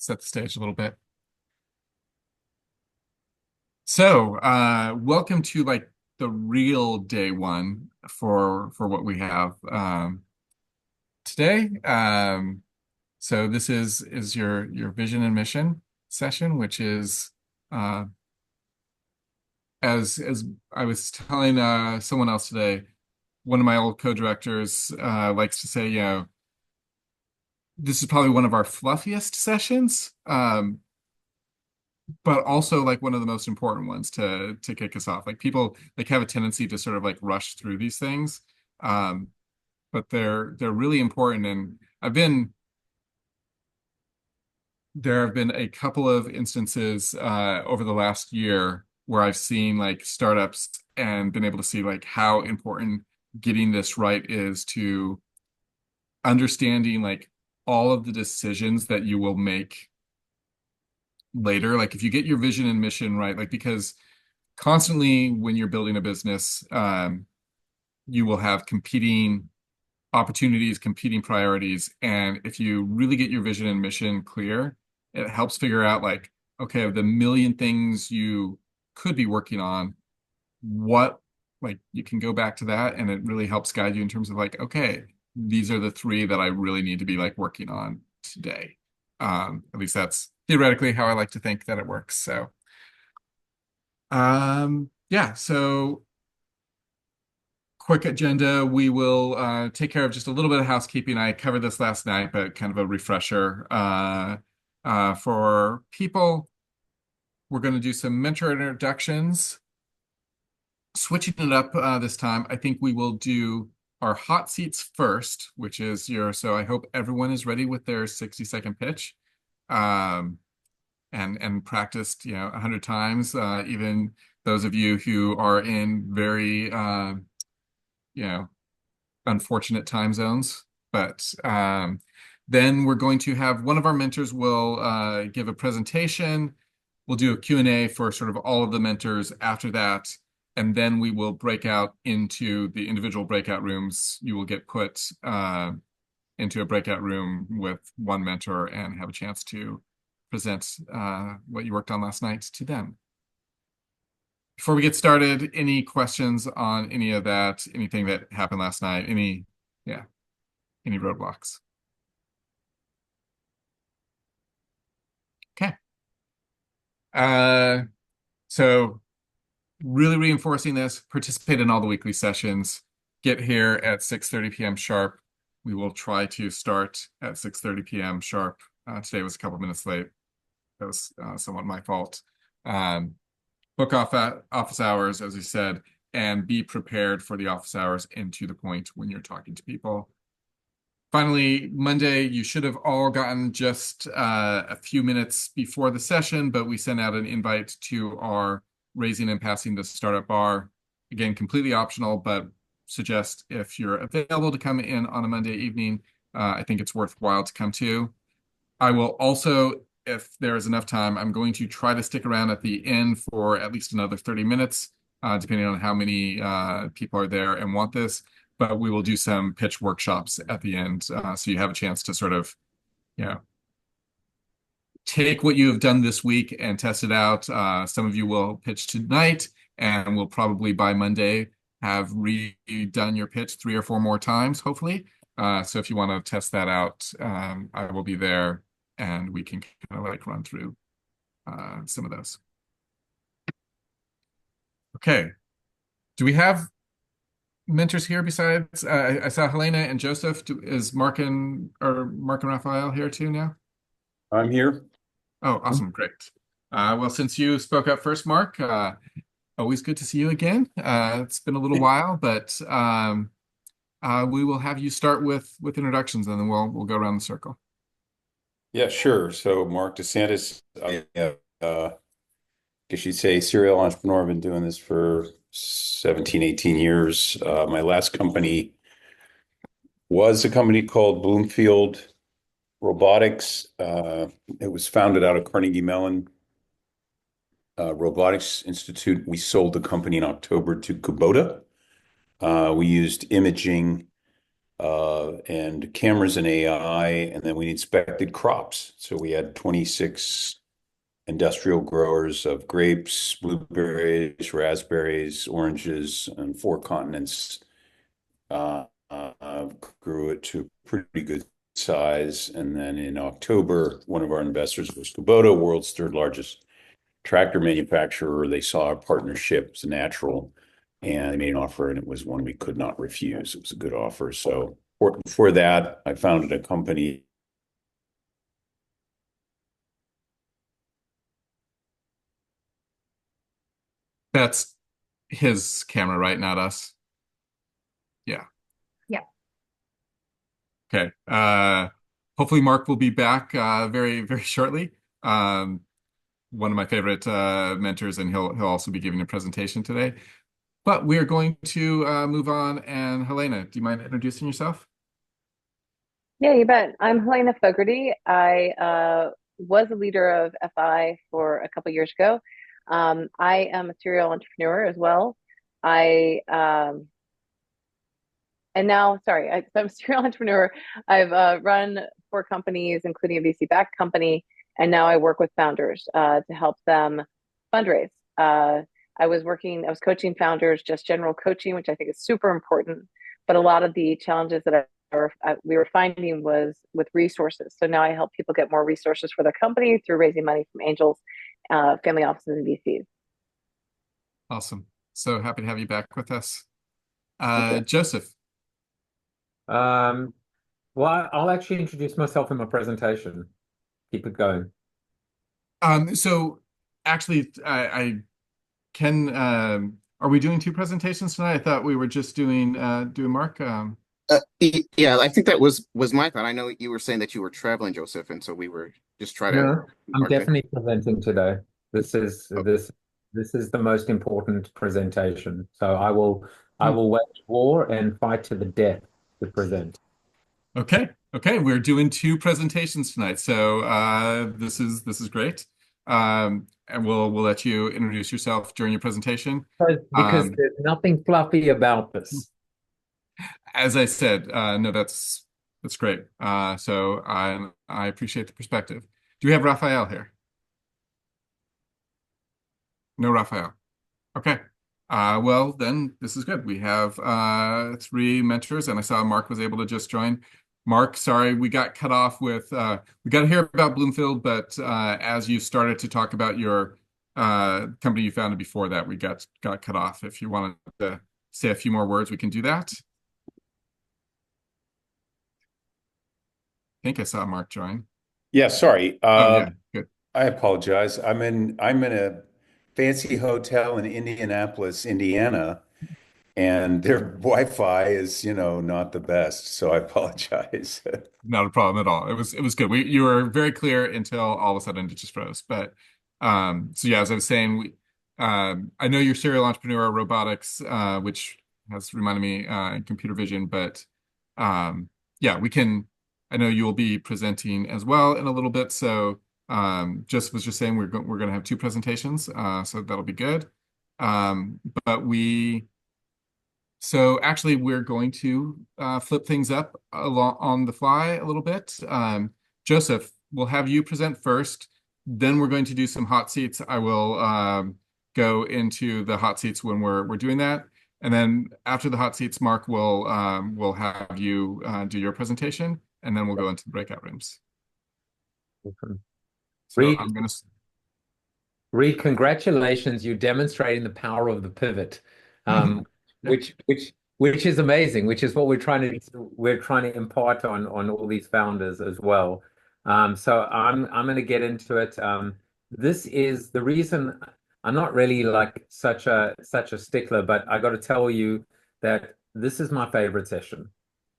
set the stage a little bit. So, welcome to like the real day one for what we have today. So this is your vision and mission session, which is uh, as I was telling someone else today, one of my old co-directors likes to say, this is probably one of our fluffiest sessions. But also like one of the most important ones to kick us off. Like people like have a tendency to sort of like rush through these things. Um, but they're really important. And there have been a couple of instances over the last year where I've seen like startups and been able to see like how important getting this right is to understanding like all of the decisions that you will make later. Like if you get your vision and mission right, like because constantly when you're building a business, you will have competing opportunities, competing priorities. And if you really get your vision and mission clear, it helps figure out like, okay, of the million things you could be working on, what like you can go back to that and it really helps guide you in terms of like, okay, these are the three that I really need to be like working on today. At least that's theoretically how I like to think that it works. So yeah, so quick agenda. We will take care of just a little bit of housekeeping. I covered this last night, but kind of a refresher. For people, we're going to do some mentor introductions. Switching it up this time, I think we will do our hot seats first, which is so I hope everyone is ready with their 60-second pitch. Um, and practiced, 100 times. Even those of you who are in very, you know, unfortunate time zones. But then we're going to have one of our mentors will give a presentation. We'll do a Q&A for sort of all of the mentors after that. And then we will break out into the individual breakout rooms. You will get put into a breakout room with one mentor and have a chance to present what you worked on last night to them. Before we get started, any questions on any of that, anything that happened last night, yeah, any roadblocks? Okay. Uh, so really reinforcing this, participate in all the weekly sessions, get here at 6:30 p.m. sharp. We will try to start at 6:30 p.m. sharp. Today was a couple minutes late. That was somewhat my fault. Um, book off at office hours, as we said, and be prepared for the office hours and to the point when you're talking to people. Finally, Monday, you should have all gotten just a few minutes before the session, but we sent out an invite to our Raising and Passing the Startup Bar. Again, completely optional, but suggest if you're available to come in on a Monday evening, I think it's worthwhile to come to. I will also, if there is enough time, I'm going to try to stick around at the end for at least another 30 minutes, depending on how many people are there and want this. But we will do some pitch workshops at the end, so you have a chance to sort of, you know, take what you have done this week and test it out. Some of you will pitch tonight, and we'll probably by Monday have redone your pitch 3 or 4 more times, hopefully. So if you want to test that out, I will be there and we can kind of like run through some of those. Okay. Do we have mentors here besides I saw Helena and Joseph. Is Mark and Raphael here too now? I'm here. Oh, awesome. Great. Well, since you spoke up first, Mark, always good to see you again. It's been a little while, but we will have you start with introductions and then we'll go around the circle. Yeah, sure. So Mark DeSantis, guess you'd say serial entrepreneur. I've been doing this for 17, 18 years. My last company was a company called Bloomfield Robotics. It was founded out of Carnegie Mellon Robotics Institute. We sold the company in October to Kubota. We used imaging and cameras and AI, and then we inspected crops. So we had 26 industrial growers of grapes, blueberries, raspberries, oranges, and 4 continents. Grew it to pretty good size. And then in October, one of our investors was Kubota, world's third largest tractor manufacturer. They saw our partnership as natural, and they made an offer, and it was one we could not refuse. It was a good offer. So for that, I founded a company. That's his camera, right? Not us. Yeah. Yeah. Okay. Hopefully Mark will be back very, very shortly. One of my favorite mentors, and he'll also be giving a presentation today. But we're going to move on. And Helena, do you mind introducing yourself? Yeah, you bet. I'm Helena Fogarty. I was a leader of FI for a couple years ago. I am a serial entrepreneur as well. I and now, sorry, so I'm a serial entrepreneur. I've run 4 companies, including a VC-backed company, and now I work with founders to help them fundraise. I was coaching founders, just general coaching, which I think is super important. But a lot of the challenges that we were finding was with resources. So now I help people get more resources for their company through raising money from angels, family offices, and VCs. Awesome. So happy to have you back with us. Thank you. Joseph. Um, well, I'll actually introduce myself in my presentation. Keep it going. So actually, I can. Are we doing two presentations tonight? I thought we were just doing Mark. Yeah, I think that was my thought. I know you were saying that you were traveling, Joseph, and so we were just trying to No, I'm mark that. definitely presenting today. This is Oh. this is the most important presentation. So I will wage war and fight to the death to present. Okay. Okay. We're doing two presentations tonight. So this is great. And we'll let you introduce yourself during your presentation. Because there's nothing fluffy about this. As I said, no, that's great. So I appreciate the perspective. Do we have Raphael here? No, Raphael. Okay. Well, then this is good. We have three mentors, and I saw Mark was able to just join. Mark, sorry, we got cut off with we got to hear about Bloomfield, but as you started to talk about your company you founded before that, we got cut off. If you wanted to say a few more words, we can do that. I think I saw Mark join. Yeah, sorry. Oh yeah, good. I apologize. I'm in a fancy hotel in Indianapolis, Indiana, and their Wi-Fi is, not the best. So I apologize. Not a problem at all. It was good. You were very clear until all of a sudden it just froze. But so yeah, as I was saying, I know you're serial entrepreneur robotics, which has reminded me in computer vision, but yeah, we can. I know you'll be presenting as well in a little bit. So just was just saying we're going to have two presentations, so that'll be good. But so actually, we're going to flip things up along on the fly a little bit. Joseph, we'll have you present first. Then we're going to do some hot seats. I will go into the hot seats when we're doing that, and then after the hot seats, Mark will have you do your presentation, and then we'll go into the breakout rooms. Awesome. So Reed, I'm going to. Reed, congratulations! You're demonstrating the power of the pivot. Which is amazing, which is what we're trying to impart on all these founders as well. So I'm going to get into it. This is the reason I'm not really like such a stickler, but I got to tell you that this is my favorite session.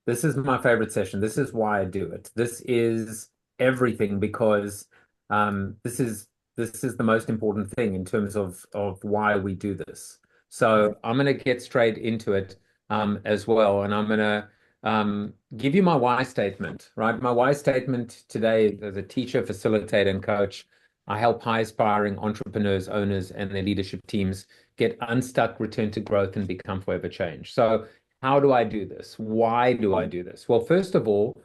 This is my favorite session. This is why I do it. This is everything because this is the most important thing in terms of why we do this. So I'm going to get straight into it as well. And I'm going to give you my why statement, right? My why statement today as a teacher, facilitator, and coach, I help high aspiring entrepreneurs, owners, and their leadership teams get unstuck, return to growth, and become forever change. So How do I do this? Why do I do this? Well, first of all,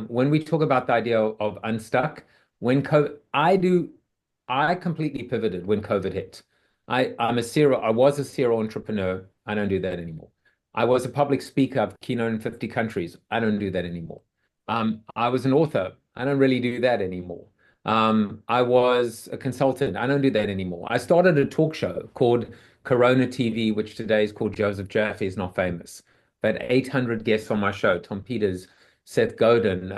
when we talk about the idea of unstuck, when COVID, I completely pivoted when COVID hit. I was a serial entrepreneur. I don't do that anymore. I was a public speaker. I've keynote in 50 countries. I don't do that anymore. I was an author. I don't really do that anymore. I was a consultant. I don't do that anymore. I started a talk show called Corona TV, which today is called Joseph Jaffe is Not Famous. I had 800 guests on my show: Tom Peters, Seth Godin,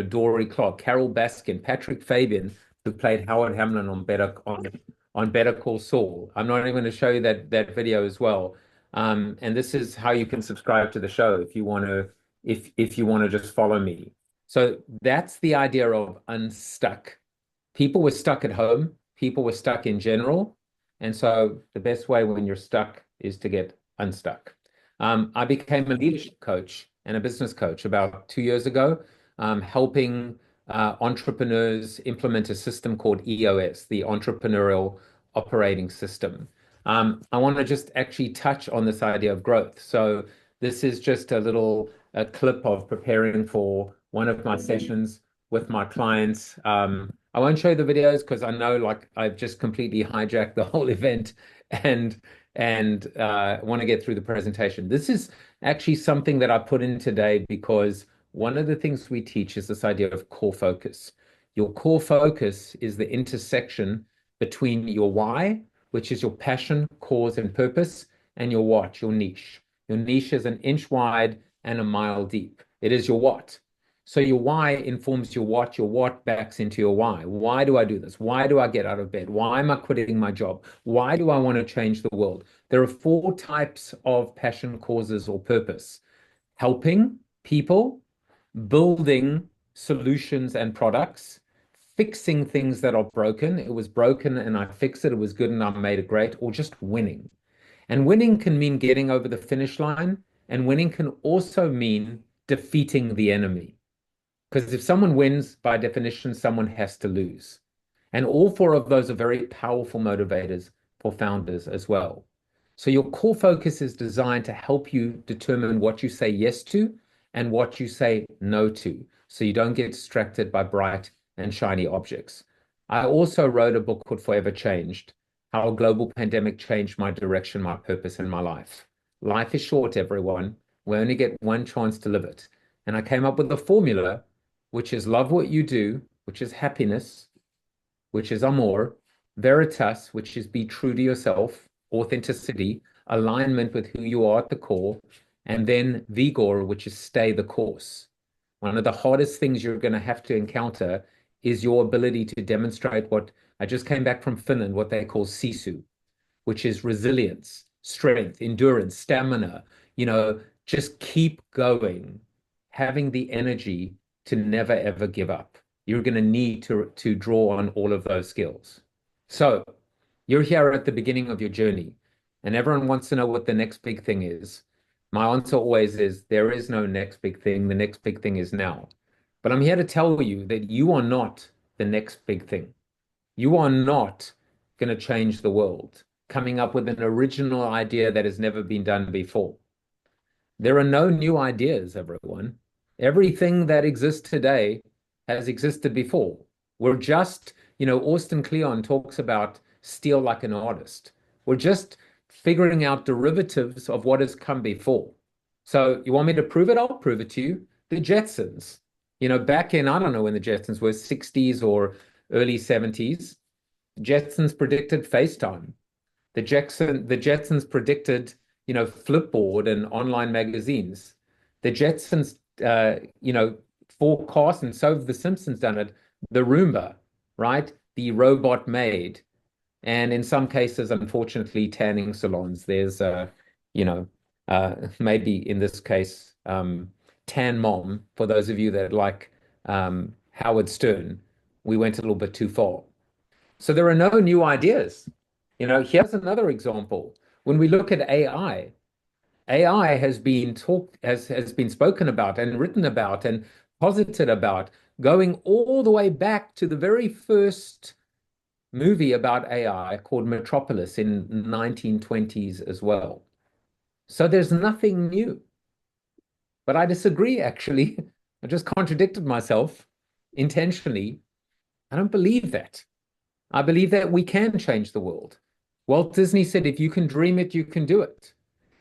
Dory Clark, Carol Baskin, Patrick Fabian, who played Howard Hamlin on Better Call Saul. I'm not even going to show you that video as well. And this is how you can subscribe to the show if you want to just follow me. So that's the idea of unstuck. People were stuck at home. People were stuck in general. And so the best way when you're stuck is to get unstuck. I became a leadership coach and a business coach about 2 years ago, helping entrepreneurs implement a system called EOS, the Entrepreneurial Operating System. I want to just actually touch on this idea of growth. So this is just a clip of preparing for one of my sessions with my clients. I won't show you the videos because I know like I've just completely hijacked the whole event and want to get through the presentation. This is actually something that I put in today because one of the things we teach is this idea of core focus. Your core focus is the intersection between your why, which is your passion, cause, and purpose, and your what, your niche. Your niche is an inch wide and a mile deep. It is your what. So your why informs your what backs into your why. Why do I do this? Why do I get out of bed? Why am I quitting my job? Why do I want to change the world? There are 4 types of passion, causes, or purpose: helping people, building solutions and products, fixing things that are broken. It was broken and I fixed it. It was good and I made it great, or just winning. And winning can mean getting over the finish line, and winning can also mean defeating the enemy. Because if someone wins, by definition, someone has to lose. And all 4 of those are very powerful motivators for founders as well. So your core focus is designed to help you determine what you say yes to and what you say no to, so you don't get distracted by bright and shiny objects. I also wrote a book called Forever Changed: How a Global Pandemic Changed My Direction, My Purpose, and My Life. Life is short, everyone. We only get one chance to live it. And I came up with a formula, which is love what you do, which is happiness, which is amor, veritas, which is be true to yourself, authenticity, alignment with who you are at the core, and then vigor, which is stay the course. One of the hardest things you're going to have to encounter is your ability to demonstrate what I just came back from Finland, what they call sisu, which is resilience, strength, endurance, stamina, just keep going, having the energy to never, ever give up. You're going to need to draw on all of those skills. So you're here at the beginning of your journey, and everyone wants to know what the next big thing is. My answer always is there is no next big thing. The next big thing is now. But I'm here to tell you that you are not the next big thing. You are not going to change the world, coming up with an original idea that has never been done before. There are no new ideas, everyone. Everything that exists today has existed before. We're just, Austin Kleon talks about steal like an artist. We're just figuring out derivatives of what has come before. So you want me to prove it? I'll prove it to you. The Jetsons, back in, I don't know when the Jetsons were, 60s or early 70s, Jetsons predicted FaceTime. The Jetsons predicted, Flipboard and online magazines. The Jetsons, forecast, and so have the Simpsons done it, the Roomba, right? The robot maid. And in some cases, unfortunately, tanning salons. There's, maybe in this case, Tan Mom, for those of you that like Howard Stern. We went a little bit too far. So there are no new ideas. Here's another example. When we look at AI, AI has been has been spoken about and written about and posited about, going all the way back to the very first movie about AI called Metropolis in 1920s as well. So there's nothing new. but I disagree, actually. I just contradicted myself intentionally. I don't believe that. I believe that we can change the world. Walt Disney said, if you can dream it, you can do it.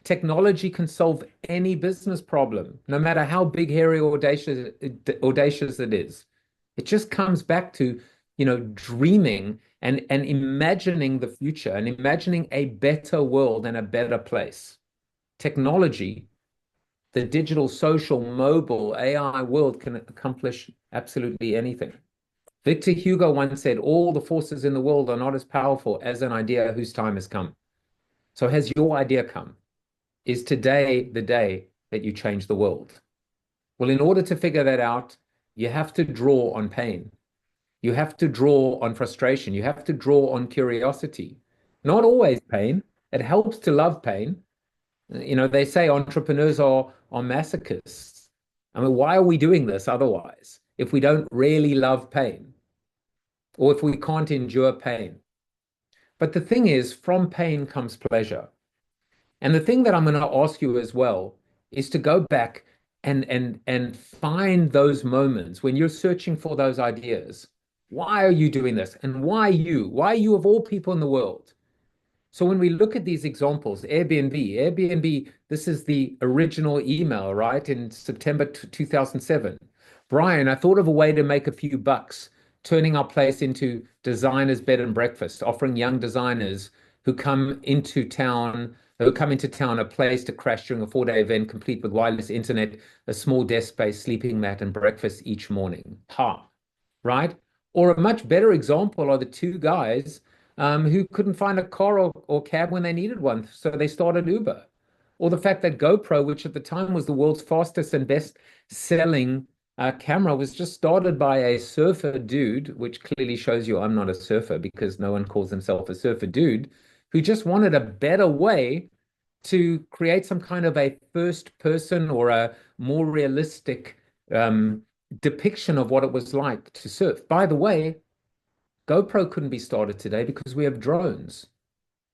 Technology can solve any business problem, no matter how big, hairy, or audacious it is. It just comes back to, dreaming and imagining the future and imagining a better world and a better place. Technology, the digital, social, mobile, AI world can accomplish absolutely anything. Victor Hugo once said, all the forces in the world are not as powerful as an idea whose time has come. So has your idea come? Is today the day that you change the world? Well, in order to figure that out, you have to draw on pain. You have to draw on frustration. You have to draw on curiosity. Not always pain. It helps to love pain. They say entrepreneurs are masochists. I mean, why are we doing this otherwise if we don't really love pain or if we can't endure pain? But the thing is, from pain comes pleasure. And the thing that I'm going to ask you as well is to go back and find those moments when you're searching for those ideas. Why are you doing this? And why you? Why you of all people in the world? So when we look at these examples, Airbnb, this is the original email, right? In September 2007. Brian, I thought of a way to make a few bucks, turning our place into designers' bed and breakfast, offering young designers who come into town a place to crash during a 4-day event, complete with wireless internet, a small desk space, sleeping mat, and breakfast each morning. Right? Or a much better example are the two guys who couldn't find a car or cab when they needed one, so they started Uber. Or the fact that GoPro, which at the time was the world's fastest and best-selling camera, was just started by a surfer dude, which clearly shows you I'm not a surfer because no one calls himself a surfer dude, who just wanted a better way to create some kind of a first person or a more realistic depiction of what it was like to surf. By the way, GoPro couldn't be started today because we have drones.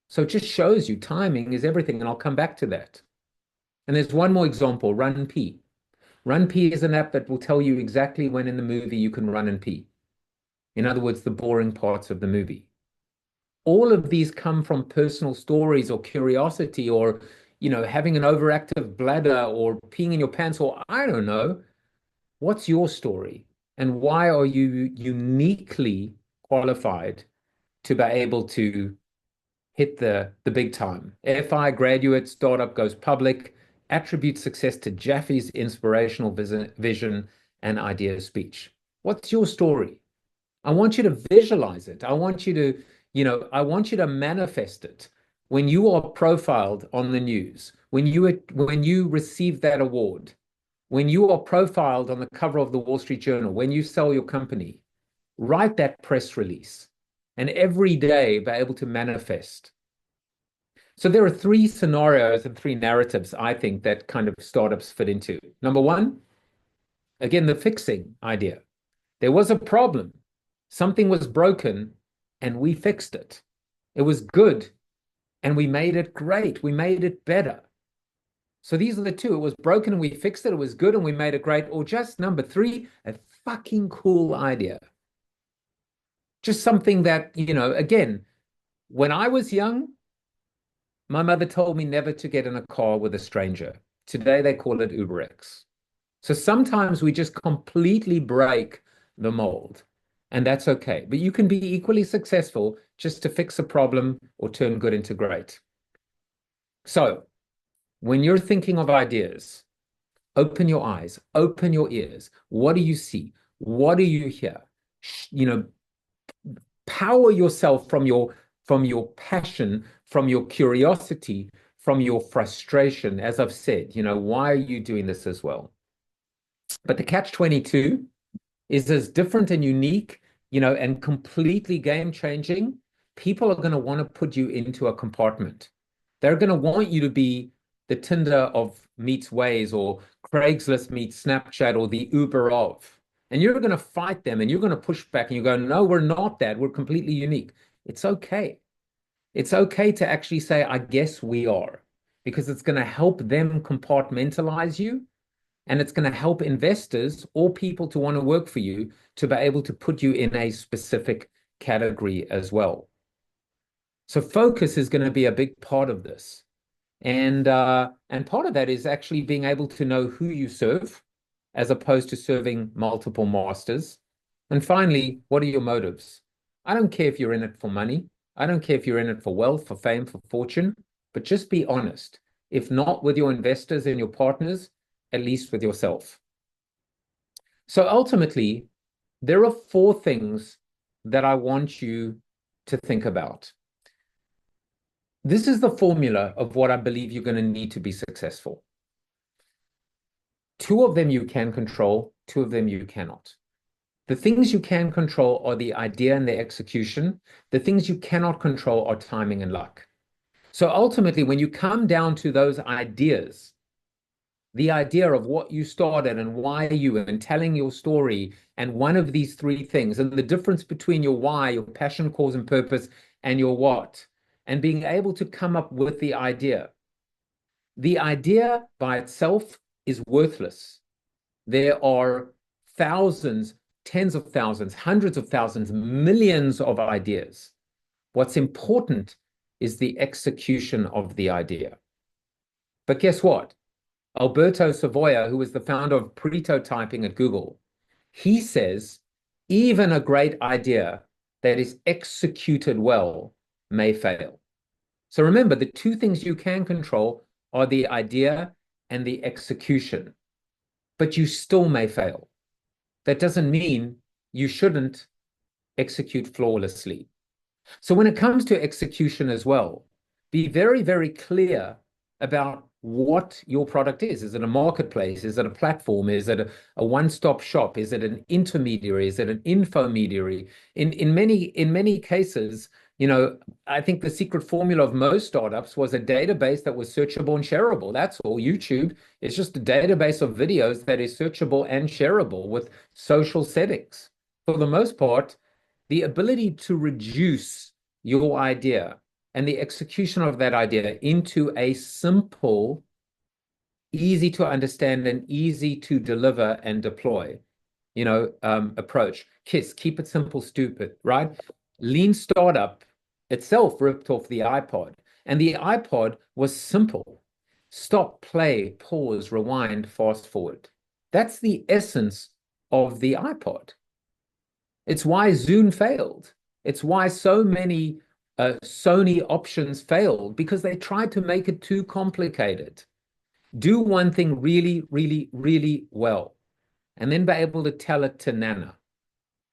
So it just shows you timing is everything, and I'll come back to that. And there's one more example, Run Pee. Run Pee is an app that will tell you exactly when in the movie you can run and pee. In other words, the boring parts of the movie. All of these come from personal stories or curiosity or, having an overactive bladder or peeing in your pants, or I don't know. What's your story? And why are you uniquely qualified to be able to hit the big time? FI graduate, startup goes public, attribute success to Jaffe's inspirational vision and idea speech. What's your story? I want you to visualize it. I want you to manifest it. When you are profiled on the news, when you receive that award, when you are profiled on the cover of the Wall Street Journal, when you sell your company, write that press release and every day be able to manifest. So there are 3 scenarios and 3 narratives, I think, that kind of startups fit into. Number 1, again, the fixing idea. There was a problem. Something was broken and we fixed it. It was good and we made it great. We made it better. So these are the 2. It was broken and we fixed it. It was good and we made it great. Or just number 3, a fucking cool idea. Just something that, again, when I was young, my mother told me never to get in a car with a stranger. Today they call it UberX. So sometimes we just completely break the mold, and that's okay. But you can be equally successful just to fix a problem or turn good into great. So when you're thinking of ideas, open your eyes, open your ears. What do you see? What do you hear? Power yourself from your passion, from your curiosity, from your frustration. As I've said, why are you doing this as well? But the catch-22 is as different and unique, and completely game-changing. People are going to want to put you into a compartment. They're going to want you to be the Tinder of meets Waze or Craigslist meets Snapchat or the Uber of. And you're going to fight them and you're going to push back and you go, no, we're not that. We're completely unique. It's okay. It's okay to actually say, I guess we are, because it's going to help them compartmentalize you and it's going to help investors or people to want to work for you to be able to put you in a specific category as well. So focus is going to be a big part of this. And part of that is actually being able to know who you serve as opposed to serving multiple masters. And finally, what are your motives? I don't care if you're in it for money. I don't care if you're in it for wealth, for fame, for fortune, but just be honest. If not with your investors and your partners, at least with yourself. So ultimately, there are 4 things that I want you to think about. This is the formula of what I believe you're going to need to be successful. 2 of them you can control, 2 of them you cannot. The things you can control are the idea and the execution. The things you cannot control are timing and luck. So ultimately, when you come down to those ideas, the idea of what you started and why you and telling your story, and one of these 3 things, and the difference between your why, your passion, cause, and purpose, and your what, and being able to come up with the idea. The idea by itself is worthless. There are thousands, tens of thousands, hundreds of thousands, millions of ideas. What's important is the execution of the idea. But guess what? Alberto Savoia, who is the founder of Pretotyping at Google, he says, even a great idea that is executed well may fail. So remember, the 2 things you can control are the idea and the execution, but you still may fail. That doesn't mean you shouldn't execute flawlessly. So when it comes to execution as well, be very, very clear about what your product is. Is it a marketplace? Is it a platform? Is it a one-stop shop? Is it an intermediary? Is it an infomediary? In many cases, you know, I think the secret formula of most startups was a database that was searchable and shareable. That's all. YouTube is just a database of videos that is searchable and shareable with social settings. For the most part, the ability to reduce your idea and the execution of that idea into a simple, easy to understand and easy to deliver and deploy, approach. KISS, keep it simple, stupid, right? Lean Startup itself ripped off the iPod, and the iPod was simple. Stop, play, pause, rewind, fast forward. That's the essence of the iPod. It's why Zune failed. It's why so many Sony options failed, because they tried to make it too complicated. Do one thing really, really, really well, and then be able to tell it to Nana.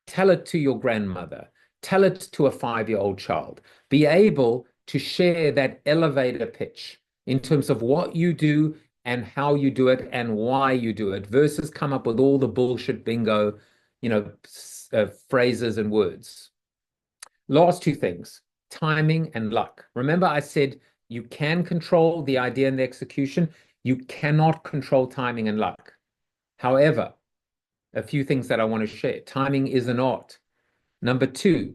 Tell it to your grandmother. Tell it to a 5-year-old child. Be able to share that elevator pitch in terms of what you do and how you do it and why you do it, versus come up with all the bullshit bingo, phrases and words. Last 2 things, timing and luck. Remember, I said you can control the idea and the execution. You cannot control timing and luck. However, a few things that I want to share. Timing is an art. Number 2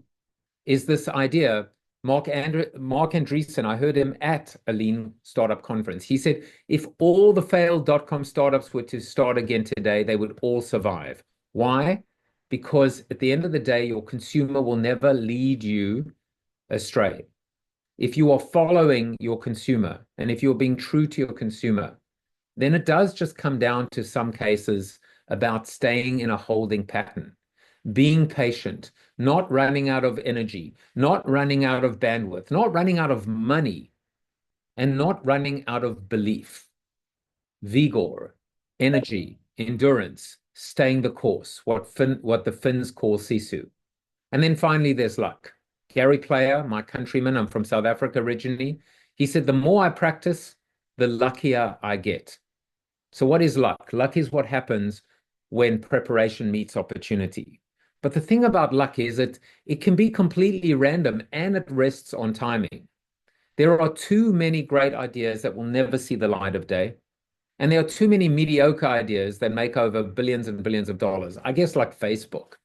is this idea. Mark Andreessen, I heard him at a Lean Startup conference. He said, if all the failed .com startups were to start again today, they would all survive. Why? Because at the end of the day, your consumer will never lead you astray. If you are following your consumer and if you're being true to your consumer, then it does just come down to some cases about staying in a holding pattern, being patient, not running out of energy, not running out of bandwidth, not running out of money, and not running out of belief. Vigor, energy, endurance, staying the course, what the Finns call sisu. And then finally, there's luck. Gary Player, my countryman, I'm from South Africa originally, he said, the more I practice, the luckier I get. So what is luck? Luck is what happens when preparation meets opportunity. But the thing about luck is that it can be completely random and it rests on timing. There are too many great ideas that will never see the light of day. And there are too many mediocre ideas that make over billions and billions of dollars, I guess like Facebook.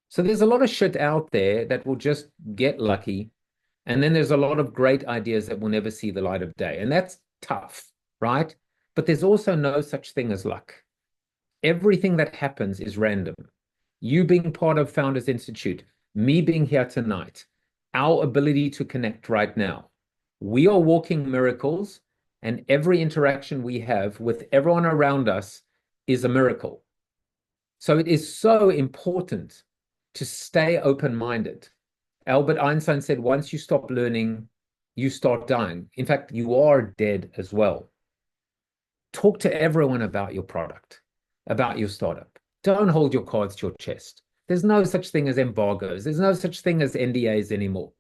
So there's a lot of shit out there that will just get lucky. And then there's a lot of great ideas that will never see the light of day. And that's tough, right? but there's also no such thing as luck. Everything that happens is random. You being part of Founders Institute, me being here tonight, our ability to connect right now. We are walking miracles, and every interaction we have with everyone around us is a miracle. So it is so important to stay open-minded. Albert Einstein said, once you stop learning, you start dying. In fact, you are dead as well. Talk to everyone about your product, about your startup. Don't hold your cards to your chest. There's no such thing as embargoes. There's no such thing as NDAs anymore.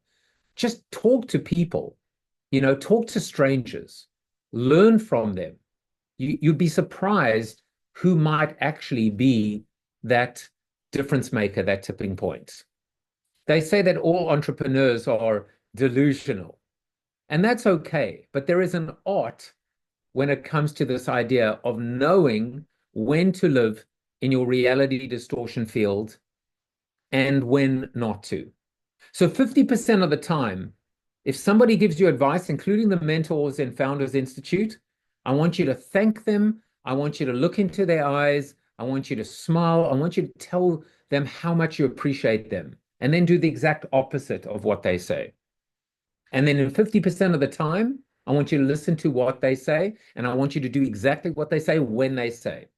Just talk to people, talk to strangers, learn from them. You'd be surprised who might actually be that difference maker, that tipping point. They say that all entrepreneurs are delusional, and that's okay. But there is an art when it comes to this idea of knowing when to live in your reality distortion field and when not to. So 50% of the time, if somebody gives you advice, including the mentors in Founders Institute, I want you to thank them. I want you to look into their eyes. I want you to smile. I want you to tell them how much you appreciate them, and then do the exact opposite of what they say. And then in 50% of the time, I want you to listen to what they say, and I want you to do exactly what they say when they say.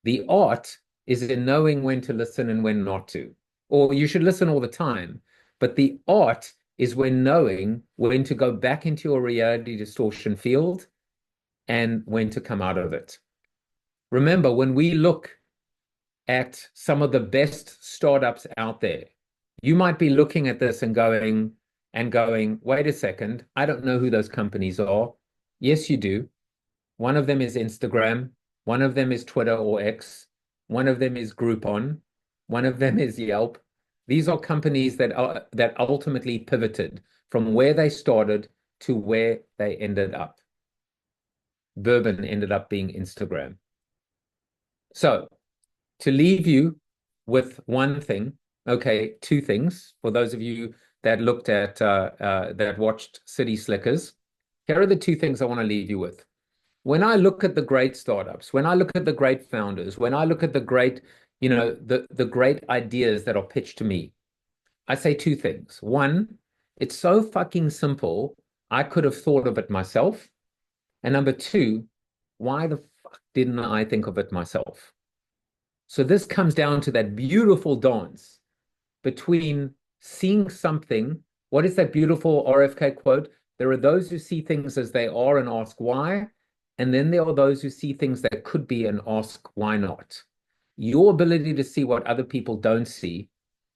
The art is in knowing when to listen and when not to. Or you should listen all the time, but the art is when knowing when to go back into your reality distortion field and when to come out of it. Remember, when we look at some of the best startups out there, you might be looking at this and going, wait a second, I don't know who those companies are. Yes, you do. One of them is Instagram. One of them is Twitter or X. One of them is Groupon. One of them is Yelp. These are companies that ultimately pivoted from where they started to where they ended up. Bourbon ended up being Instagram. So to leave you with one thing, okay, two things, for those of you that looked at, that watched City Slickers, here are the two things I want to leave you with. When I look at the great startups, when I look at the great founders, when I look at the great, the great ideas that are pitched to me, I say two things. One, it's so fucking simple, I could have thought of it myself. And number two, why the fuck didn't I think of it myself? So this comes down to that beautiful dance between seeing something. What is that beautiful RFK quote? There are those who see things as they are and ask why. And then there are those who see things that could be and ask why not. Your ability to see what other people don't see,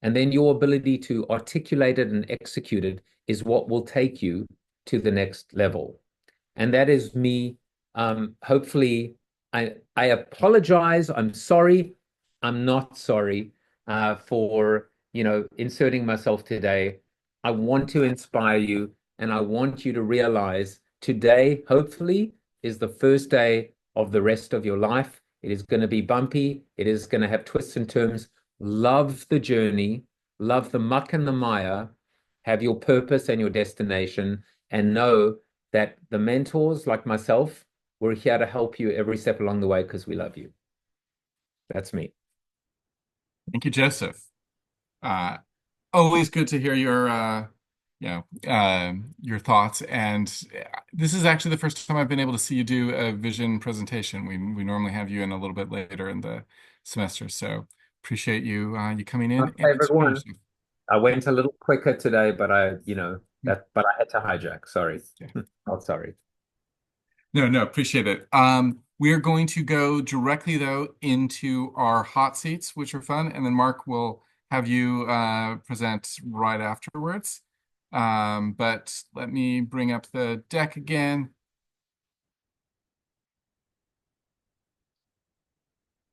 and then your ability to articulate it and execute it, is what will take you to the next level. And that is me. Hopefully, I apologize. I'm sorry. I'm not sorry for inserting myself today. I want to inspire you, and I want you to realize today, hopefully, is the first day of the rest of your life. It is going to be bumpy. It is going to have twists and turns. Love the journey. Love the muck and the mire. Have your purpose and your destination, and know that the mentors like myself, we're here to help you every step along the way because we love you. That's me. Thank you, Joseph. Always good to hear your thoughts. And this is actually the first time I've been able to see you do a vision presentation. We normally have you in a little bit later in the semester, so appreciate you coming in. My favorite one. I went a little quicker today, but I had to hijack. Sorry. Yeah. Oh, sorry. No, appreciate it. We are going to go directly though into our hot seats, which are fun, and then Mark will have you present right afterwards. But let me bring up the deck again.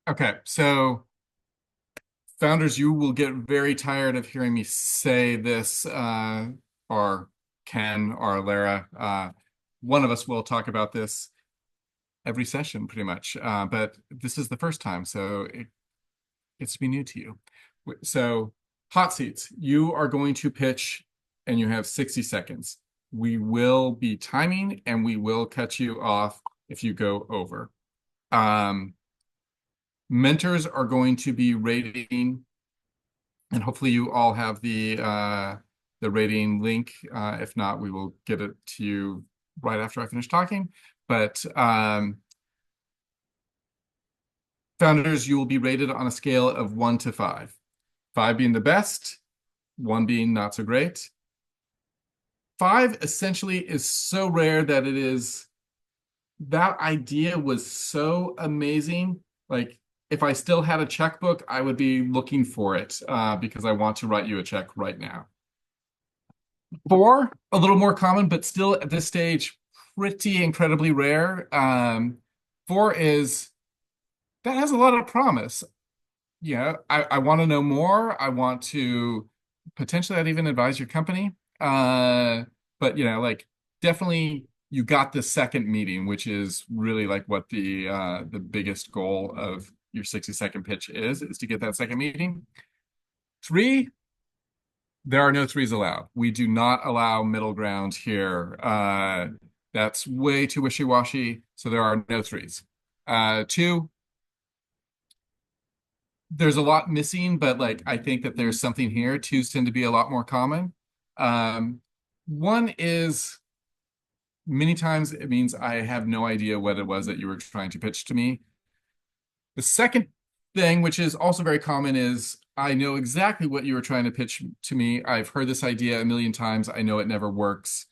Okay, so founders, you will get very tired of hearing me say this, or Ken or Lara. One of us will talk about this every session pretty much, but this is the first time, so it's to be new to you. So hot seats, you are going to pitch and you have 60 seconds. We will be timing and we will cut you off if you go over. Mentors are going to be rating, and hopefully you all have the rating link. If not, we will get it to you right after I finish talking. But founders, you will be rated on a scale of 1 to 5. 5 being the best, 1 being not so great. 5 essentially is so rare that that idea was so amazing. Like, if I still had a checkbook, I would be looking for it because I want to write you a check right now. 4, a little more common, but still at this stage, pretty incredibly rare. 4 is, that has a lot of promise. I want to know more. I want to potentially I'd even advise your company. But like definitely you got the second meeting, which is really like what the biggest goal of your 60-second pitch is to get that second meeting. 3, there are no 3s allowed. We do not allow middle ground here. That's way too wishy-washy, so there are no 3s. 2, there's a lot missing, but like I think that there's something here. 2s tend to be a lot more common. 1 is many times it means I have no idea what it was that you were trying to pitch to me. The second thing, which is also very common, is I know exactly what you were trying to pitch to me. I've heard this idea a million times. I know it never works.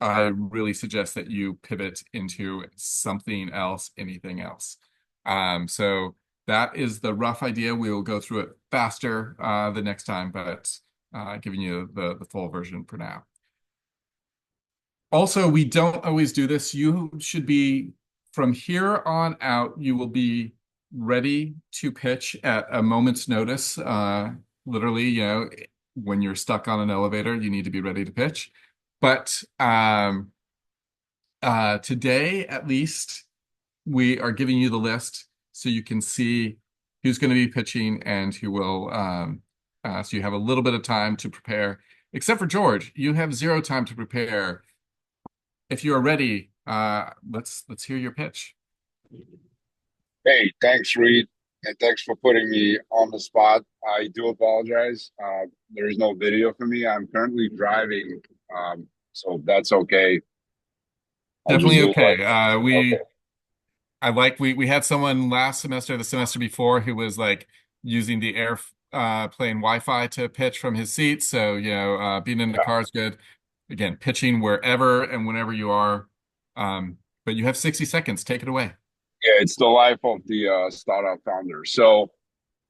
I really suggest that you pivot into something else, anything else. So that is the rough idea. We will go through it faster the next time, but giving you the full version for now. Also, we don't always do this. You should be, from here on out, you will be ready to pitch at a moment's notice. Literally, when you're stuck on an elevator, you need to be ready to pitch. But today, at least, we are giving you the list so you can see who's going to be pitching and who will. So you have a little bit of time to prepare. Except for George, you have 0 time to prepare. If you are ready, let's hear your pitch. Hey, thanks, Reed, and thanks for putting me on the spot. I do apologize. There is no video for me. I'm currently driving, so that's okay. I'll just Definitely do okay. okay. We had someone last semester, the semester before, who was like using the airplane Wi-Fi to pitch from his seat. So, being in the car is good. Again, pitching wherever and whenever you are. But you have 60 seconds. Take it away. Yeah, it's the life of the startup founder. So,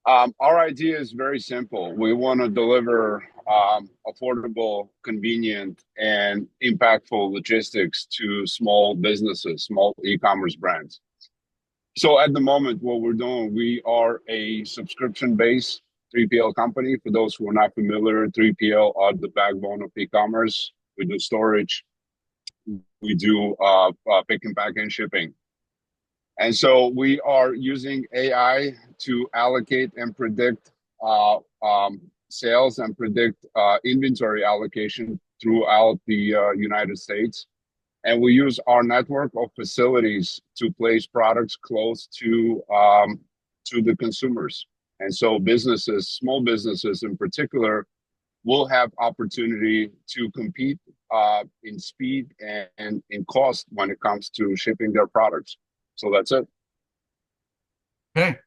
our idea is very simple. We want to deliver affordable, convenient, and impactful logistics to small businesses, small e-commerce brands. So at the moment, what we're doing, we are a subscription-based 3PL company. For those who are not familiar, 3PL are the backbone of e-commerce. We do storage, we do pick and pack and shipping. And so we are using AI to allocate and predict sales and predict inventory allocation throughout the United States. And we use our network of facilities to place products close to the consumers. And so businesses, small businesses in particular, will have opportunity to compete in speed and in cost when it comes to shipping their products. So that's it. Okay.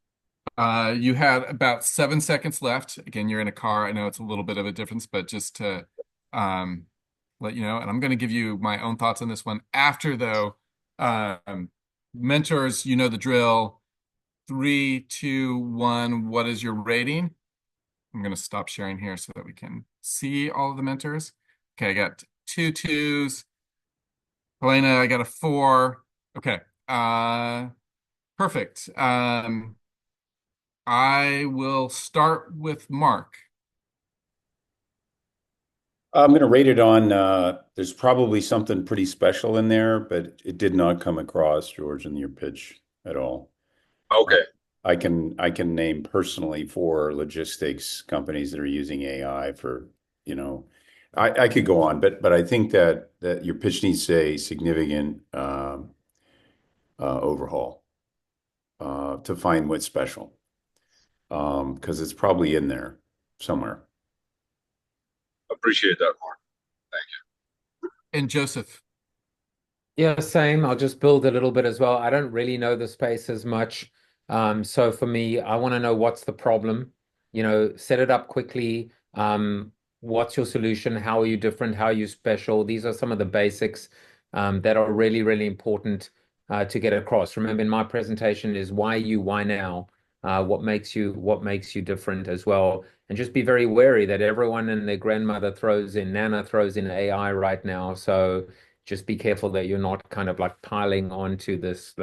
You had about 7 seconds left. Again, you're in a car. I know it's a little bit of a difference, but just to let you know, and I'm going to give you my own thoughts on this one after, though. Mentors, you know the drill. 3, 2, 1. What is your rating? I'm going to stop sharing here so that we can see all of the mentors. Okay, I got 2 2s. Helena, I got a 4. Okay. Perfect. I will start with Mark. I'm going to rate it on, there's probably something pretty special in there, but it did not come across, George, in your pitch at all. Okay. I can name personally 4 logistics companies that are using AI for, I could go on, but I think that your pitch needs a significant overhaul to find what's special, because it's probably in there somewhere. Appreciate that, Mark. Thank you. And Joseph, Yeah, same. I'll just build a little bit as well. I don't really know the space as much. So for me, I want to know what's the problem, set it up quickly. What's your solution? How are you different? How are you special? These are some of the basics that are really, really important to get across. Remember, in my presentation is why you, why now? What makes you different as well? And just be very wary that everyone and their grandmother Nana throws in AI right now. So just be careful that you're not kind of like piling onto this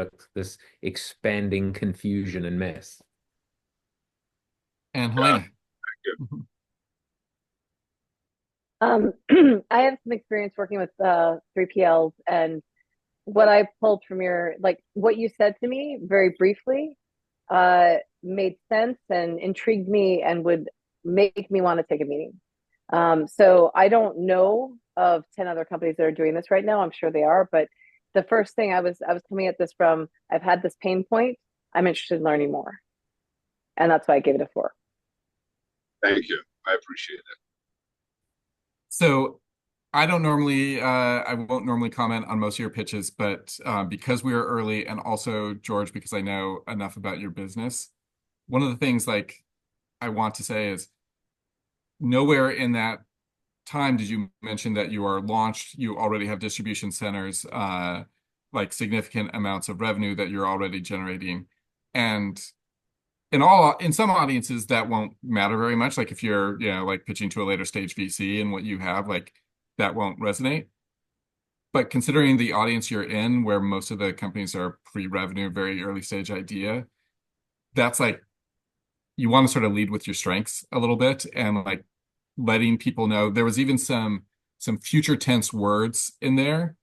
expanding confusion and mess. and Yeah, Helena. thank you. I have some experience working with 3PLs, and what I pulled from what you said to me very briefly made sense and intrigued me and would make me want to take a meeting. So I don't know of 10 other companies that are doing this right now. I'm sure they are, but the first thing I was coming at this from, I've had this pain point. I'm interested in learning more. And that's why I gave it a 4. Thank you. I appreciate it. So I won't normally comment on most of your pitches, but because we are early, and also George, because I know enough about your business, one of the things like I want to say is nowhere in that time did you mention that you are launched, you already have distribution centers, like significant amounts of revenue that you're already generating. And in some audiences that won't matter very much. Like if you're, like pitching to a later stage VC and what you have, like that won't resonate. But considering the audience you're in, where most of the companies are pre-revenue, very early stage idea, that's like you want to sort of lead with your strengths a little bit and like letting people know. There was even some future tense words in there,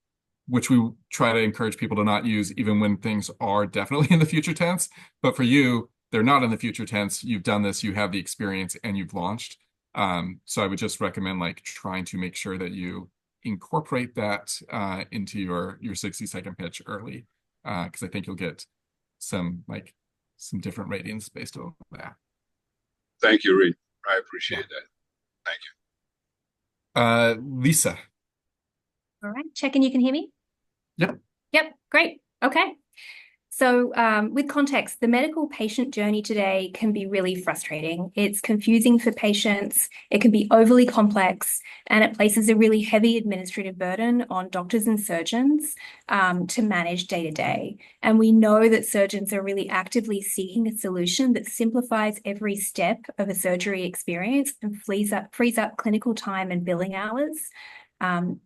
which we try to encourage people to not use even when things are definitely in the future tense. But for you, they're not in the future tense. You've done this, you have the experience, and you've launched. So I would just recommend like trying to make sure that you incorporate that into your 60-second pitch early, because I think you'll get some different ratings based on that. Thank you, Reed. I appreciate that. Thank you. Lisa. All right, checking you can hear me? Yep. Yep, great. Okay. So with context, the medical patient journey today can be really frustrating. It's confusing for patients, it can be overly complex, and it places a really heavy administrative burden on doctors and surgeons to manage day to day. And we know that surgeons are really actively seeking a solution that simplifies every step of a surgery experience and frees up clinical time and billing hours.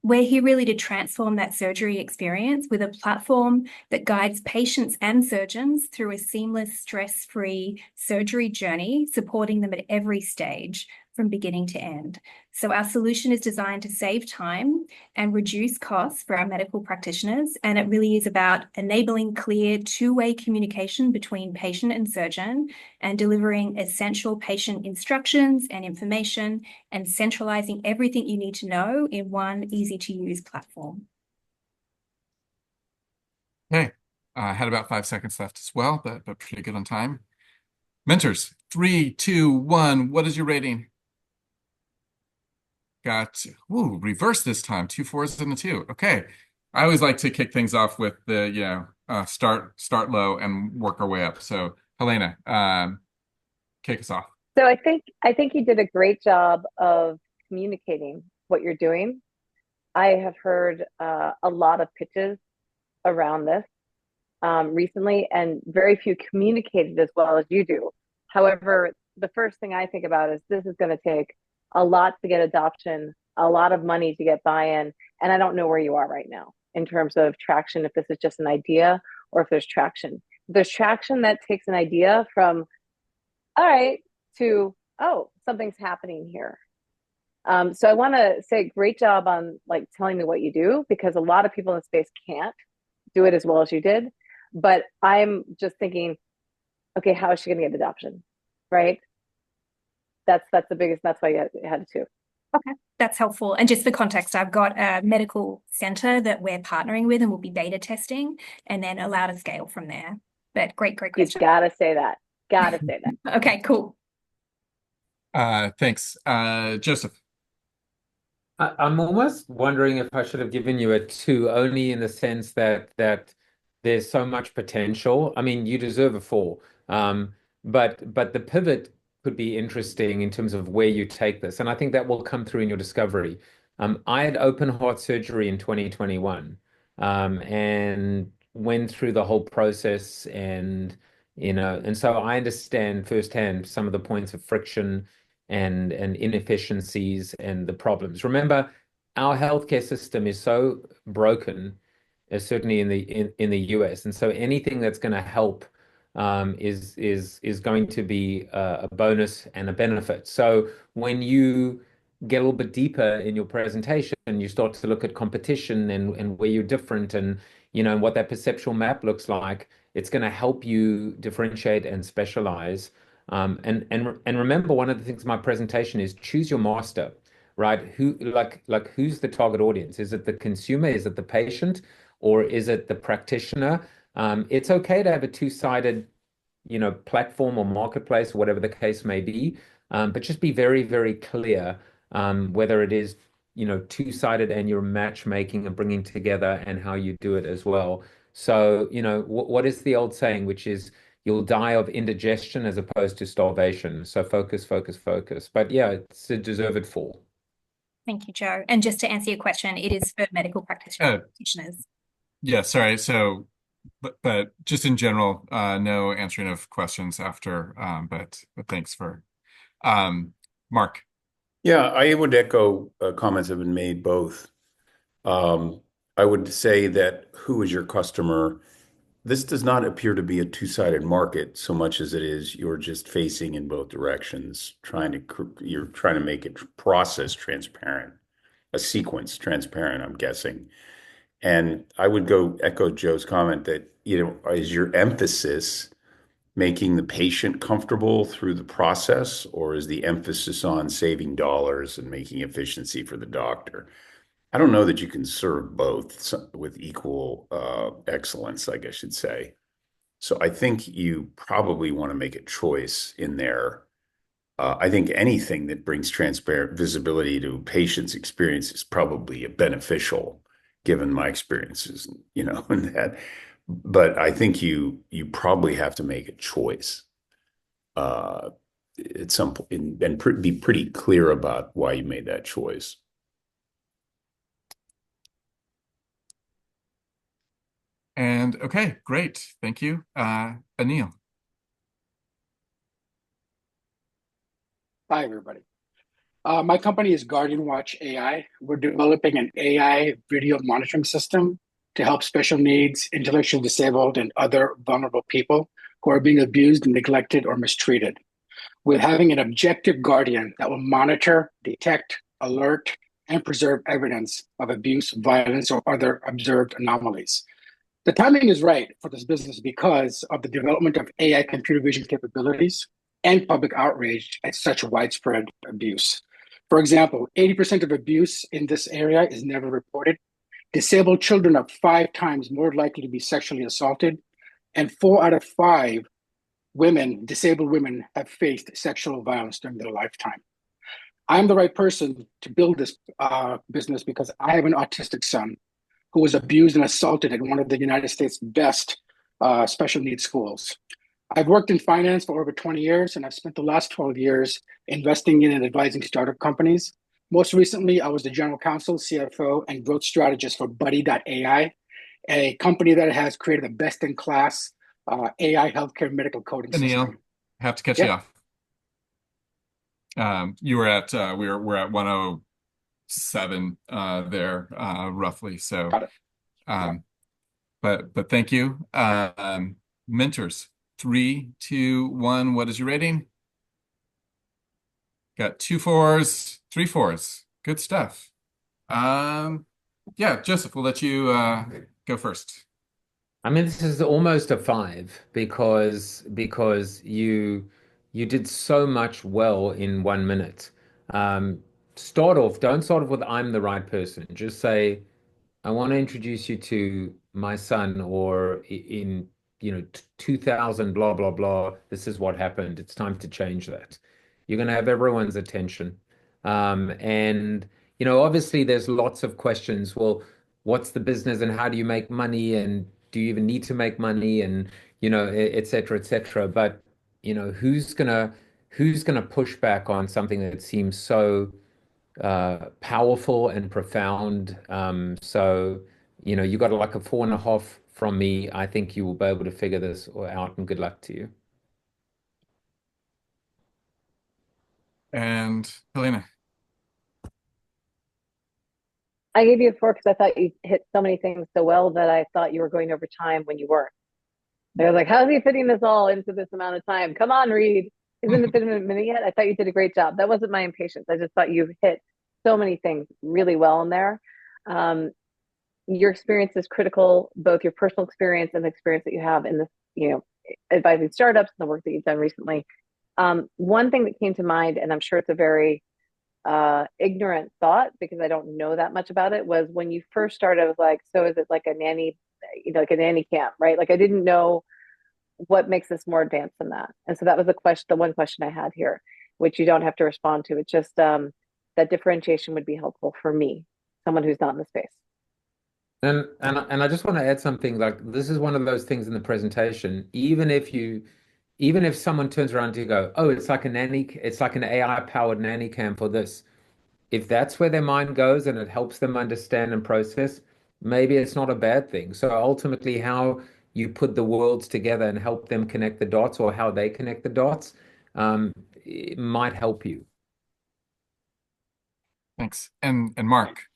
We're here really to transform that surgery experience with a platform that guides patients and surgeons through a seamless, stress-free surgery journey, supporting them at every stage from beginning to end. So our solution is designed to save time and reduce costs for our medical practitioners, and it really is about enabling clear two-way communication between patient and surgeon and delivering essential patient instructions and information and centralizing everything you need to know in one easy-to-use platform. Okay. I had about 5 seconds left as well, but pretty good on time. Mentors, 3, 2, 1. What is your rating? Got, reverse this time. 2 4s and a 2. Okay. I always like to kick things off with the, start low and work our way up. So Helena, kick us off. So I think you did a great job of communicating what you're doing. I have heard a lot of pitches around this recently, and very few communicated as well as you do. However, the first thing I think about is this is going to take a lot to get adoption, a lot of money to get buy-in, and I don't know where you are right now in terms of traction, if this is just an idea or if there's traction. If there's traction, that takes an idea from, all right, to, oh, something's happening here. So I want to say great job on like telling me what you do, because a lot of people in the space can't do it as well as you did. But I'm just thinking, okay, how is she going to get adoption, right? That's the biggest. That's why you had to. Okay, that's helpful. And just for context, I've got a medical center that we're partnering with and we'll be beta testing and then allow to scale from there. But great You've question. got to say that. Got to say that. Okay, cool. Thanks. Joseph. I'm almost wondering if I should have given you a two, only in the sense that there's so much potential. I mean, you deserve a four. But the pivot could be interesting in terms of where you take this, and I think that will come through in your discovery. I had open heart surgery in 2021, and went through the whole process, and so I understand firsthand some of the points of friction and inefficiencies and the problems. Remember, our healthcare system is so broken, certainly in the US, and so anything that's going to help is going to be a bonus and a benefit. So when you get a little bit deeper in your presentation, you start to look at competition and where you're different, and what that perceptual map looks like. It's going to help you differentiate and specialize. And remember, one of the things in my presentation is choose your master, right? Who's the target audience? Is it the consumer? Is it the patient? Or is it the practitioner? It's okay to have a two-sided, platform or marketplace, or whatever the case may be. But just be very, very clear, whether it is, two-sided and you're matchmaking and bringing together, and how you do it as well. So, what is the old saying, which is you'll die of indigestion as opposed to starvation. So focus, focus, focus. But yeah, it's a deserved fall. Thank you, Joe. And just to answer your question, it is for medical practitioners. Yeah, sorry. So, but just in general, no answering of questions after. But thanks for Mark. Yeah, I would echo comments that have been made both. I would say that who is your customer? This does not appear to be a two-sided market so much as it is you're just facing in both directions, you're trying to make it process transparent, a sequence transparent, I'm guessing. And I would go echo Joe's comment that, is your emphasis making the patient comfortable through the process, or is the emphasis on saving dollars and making efficiency for the doctor? I don't know that you can serve both with equal excellence, I guess you'd say. So I think you probably want to make a choice in there. I think anything that brings transparent visibility to patients' experience is probably beneficial, given my experiences, in that. But I think you probably have to make a choice at some point, and be pretty clear about why you made that choice. And okay, great. Thank you. Anil. Hi, everybody. My company is Guardian Watch AI. We're developing an AI video monitoring system to help special needs, intellectually disabled, and other vulnerable people who are being abused, neglected, or mistreated. We're having an objective guardian that will monitor, detect, alert, and preserve evidence of abuse, violence, or other observed anomalies. The timing is right for this business because of the development of AI computer vision capabilities and public outrage at such widespread abuse. For example, 80% of abuse in this area is never reported. Disabled children are 5 times more likely to be sexually assaulted, and 4 out of 5 disabled women, have faced sexual violence during their lifetime. I'm the right person to build this business because I have an autistic son who was abused and assaulted at one of the United States' best special needs schools. I've worked in finance for over 20 years, and I've spent the last 12 years investing in and advising startup companies. Most recently, I was the general counsel, CFO, and growth strategist for Buddy.ai, a company that has created a best-in-class AI healthcare medical coding Anil, system. have to cut you off. You were at we're at 107 there roughly. So Got it. But thank you. Mentors, 3, 2, 1. What is your rating? Got 2 4s, 3 4s. Good stuff. Yeah, Joseph, we'll let you go first. I mean, this is almost a 5 because you did so much well in 1 minute. don't start off with I'm the right person. Just say, I want to introduce you to my son, or in, 2000, blah, blah, blah. This is what happened. It's time to change that. You're going to have everyone's attention. And, obviously there's lots of questions. Well, what's the business and how do you make money? And do you even need to make money? And, et cetera, et cetera. But, who's gonna push back on something that seems so powerful and profound. So, you got like a 4.5 from me. I think you will be able to figure this out, and good luck to you. And Helena. I gave you a 4 because I thought you hit so many things so well that I thought you were going over time when you weren't. I was like, how's he fitting this all into this amount of time? Come on, Reed. Isn't it been a minute yet? I thought you did a great job. That wasn't my impatience. I just thought you hit so many things really well in there. Your experience is critical, both your personal experience and the experience that you have in this, advising startups and the work that you've done recently. One thing that came to mind, and I'm sure it's a very ignorant thought because I don't know that much about it, was when you first started, I was like, so is it like a nanny, like a nanny camp, right? Like I didn't know what makes this more advanced than that. And so that was the one question I had here, which you don't have to respond to. It's just that differentiation would be helpful for me, someone who's not in the space. And I just want to add something. Like, this is one of those things in the presentation. Even if someone turns around to go, oh, it's like an AI powered nanny cam for this. If that's where their mind goes and it helps them understand and process, maybe it's not a bad thing. So ultimately, how you put the worlds together and help them connect the dots, or how they connect the dots, it might help you. Thanks. And Mark.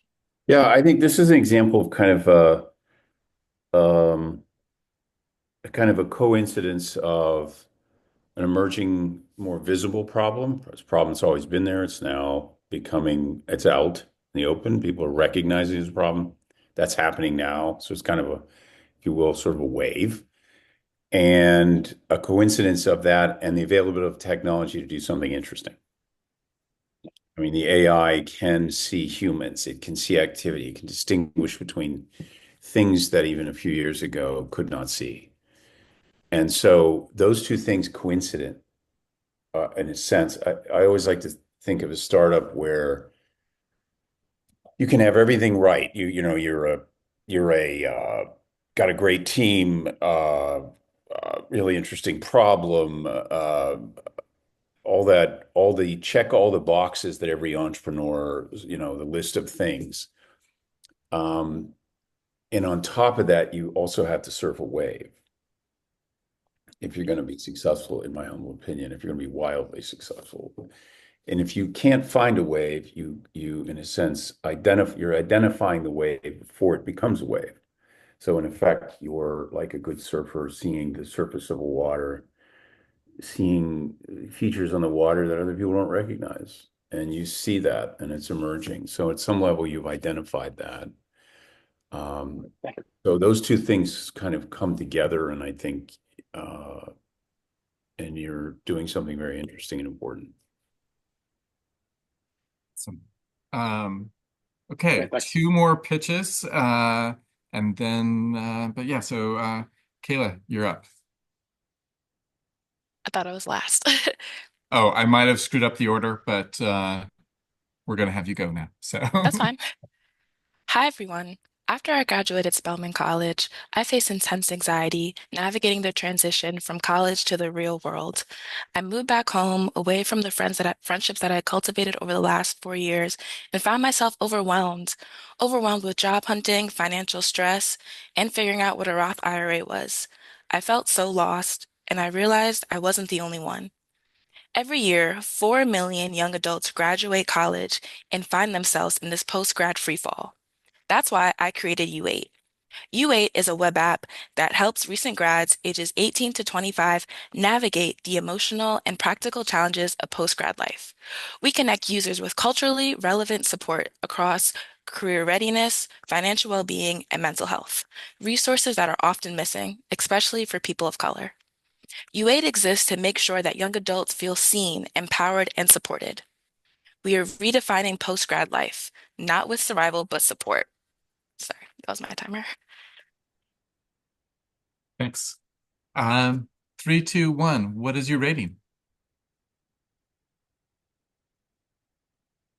Yeah, I think this is an example of kind of a coincidence of an emerging, more visible problem. This problem's always been there. It's now it's out in the open. People are recognizing this problem. That's happening now. So it's kind of if you will, sort of a wave. And a coincidence of that and the availability of technology to do something interesting. I mean, the AI can see humans, it can see activity, it can distinguish between things that even a few years ago could not see. And so those two things coincident, in a sense. I always like to think of a startup where you can have everything right. You're got a great team, really interesting problem, check all the boxes that every entrepreneur, the list of things. And on top of that, you also have to surf a wave if you're going to be successful, in my humble opinion, if you're going to be wildly successful. And if you can't find a wave, you in a sense, you're identifying the wave before it becomes a wave. So in effect, you're like a good surfer seeing the surface of a water, seeing features on the water that other people don't recognize. And you see that, and it's emerging. So at some level, you've identified that. So those two things kind of come together, and I think, and you're doing something very interesting and important. Awesome. Okay, 2 more pitches, and then, but yeah, so Kayla, you're up. I thought I was last. Oh, I might have screwed up the order, but we're gonna have you go now. So That's fine. Hi, everyone. After I graduated Spelman College, I faced intense anxiety navigating the transition from college to the real world. I moved back home away from the friendships that I had cultivated over the last 4 years, and found myself overwhelmed with job hunting, financial stress, and figuring out what a Roth IRA was. I felt so lost, and I realized I wasn't the only one. Every year, 4 million young adults graduate college and find themselves in this post-grad freefall. That's why I created U8. U8 is a web app that helps recent grads ages 18 to 25 navigate the emotional and practical challenges of post-grad life. We connect users with culturally relevant support across career readiness, financial well-being, and mental health, resources that are often missing, especially for people of color. U8 exists to make sure that young adults feel seen, empowered, and supported. We are redefining post-grad life, not with survival, but support. Sorry, that was my timer. Thanks. 3, 2, 1. What is your rating?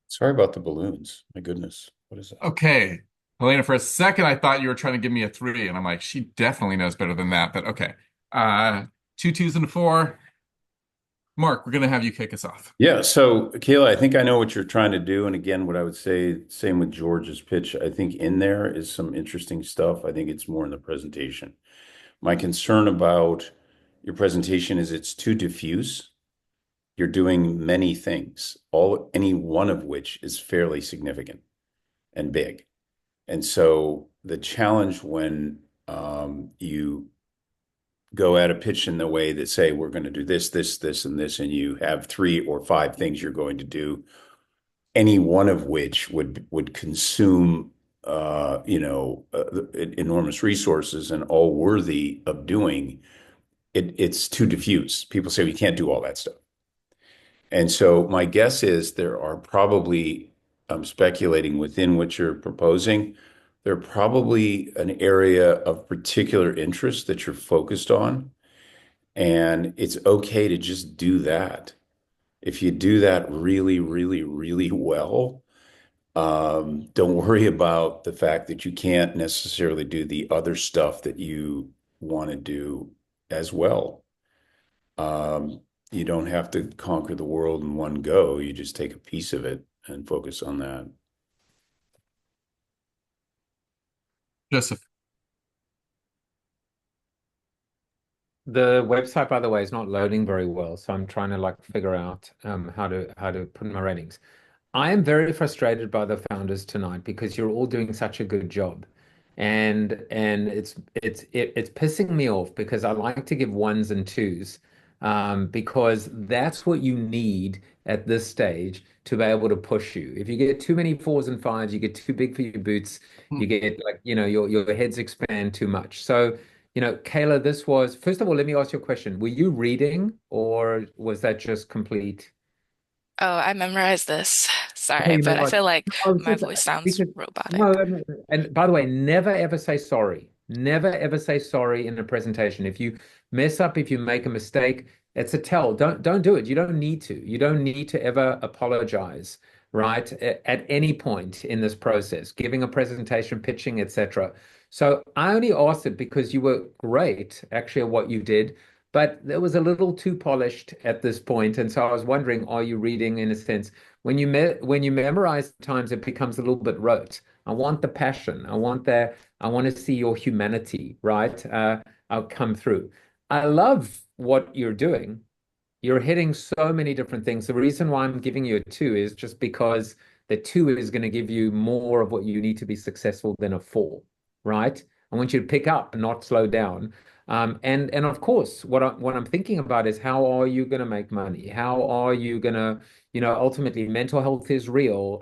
Sorry about the balloons. My goodness. What is that? Okay. Helena, for a second, I thought you were trying to give me a 3, and I'm like, she definitely knows better than that, but okay. 2 2s and a 4. Mark, we're going to have you kick us off. Yeah, so Kayla, I think I know what you're trying to do. And again, what I would say, same with George's pitch, I think in there is some interesting stuff. I think it's more in the presentation. My concern about your presentation is it's too diffuse. You're doing many things, any one of which is fairly significant and big. And so the challenge when you go at a pitch in the way that say, we're going to do this, this, this, and this, and you have 3 or 5 things you're going to do, any one of which would consume enormous resources and all worthy of doing, it's too diffuse. People say we can't do all that stuff. And so my guess is there are probably, I'm speculating within what you're proposing, there are probably an area of particular interest that you're focused on. And it's okay to just do that. If you do that really, really, really well, don't worry about the fact that you can't necessarily do the other stuff that you want to do as well. You don't have to conquer the world in one go. You just take a piece of it and focus on that. Joseph. The website, by the way, is not loading very well, so I'm trying to like figure out how to put in my ratings. I am very frustrated by the founders tonight because you're all doing such a good job. And it's pissing me off because I like to give 1s and 2s because that's what you need at this stage to be able to push you. If you get too many 4s and 5s, you get too big for your boots, you get like, your heads expand too much. So, Kayla, this was, first of all, let me ask you a question. Were you reading or was that just complete? Oh, I memorized this. Okay, Sorry, you but I memorized. feel like I was my just voice sounds because robotic. no, and by the way, never ever say sorry. Never ever say sorry in a presentation. If you mess up, if you make a mistake, it's a tell. Don't do it. You don't need to. You don't need to ever apologize, right? At any point in this process, giving a presentation, pitching, etc. So I only asked it because you were great actually at what you did, but it was a little too polished at this point, and so I was wondering, are you reading in a sense? When you memorize times, it becomes a little bit rote. I want the passion. I want to see your humanity, right? I'll come through. I love what you're doing. You're hitting so many different things. The reason why I'm giving you a 2 is just because the 2 is going to give you more of what you need to be successful than a 4, right? I want you to pick up and not slow down. And of course, what I'm thinking about is how are you going to make money? How are you going to, ultimately mental health is real.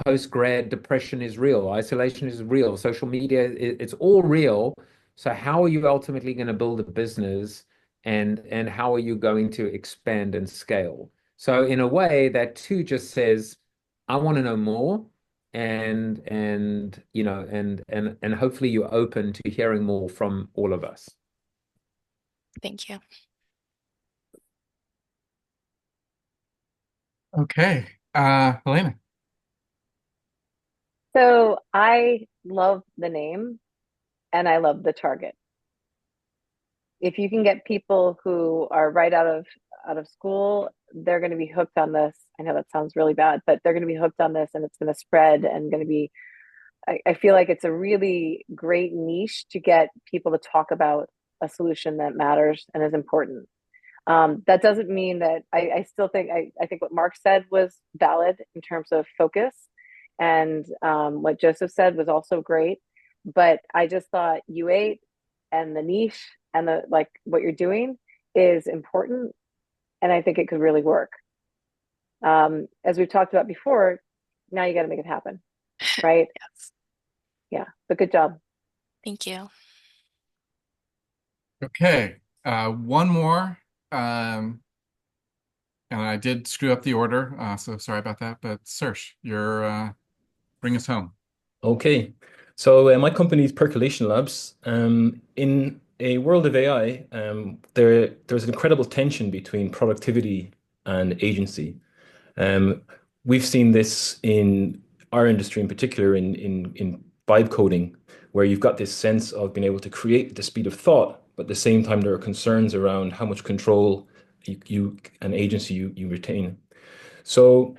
Post-grad depression is real. Isolation is real. Social media, it's all real. So how are you ultimately going to build a business and how are you going to expand and scale? So in a way, that 2 just says, I want to know more and hopefully you're open to hearing more from all of us. Thank you. Okay. Helena. So I love the name and I love the target. If you can get people who are right out of school, they're going to be hooked on this. I know that sounds really bad, but they're going to be hooked on this and it's going to spread and going to be, I feel like it's a really great niche to get people to talk about a solution that matters and is important. That doesn't mean that I still think I think what Mark said was valid in terms of focus, and what Joseph said was also great. But I just thought U8 and the niche and the like what you're doing is important, and I think it could really work. As we've talked about before, now you got to make it happen, right? Yes. Yeah, but good job. Thank you. Okay. One more. And And I did screw up the order, so sorry about that. But Serge, you're bring us home. Okay, so my company is Percolation Labs. In a world of AI, there's an incredible tension between productivity and agency. Um, we've seen this in our industry, in particular, in vibe coding, where you've got this sense of being able to create at the speed of thought, but at the same time there are concerns around how much control you and agency you retain. So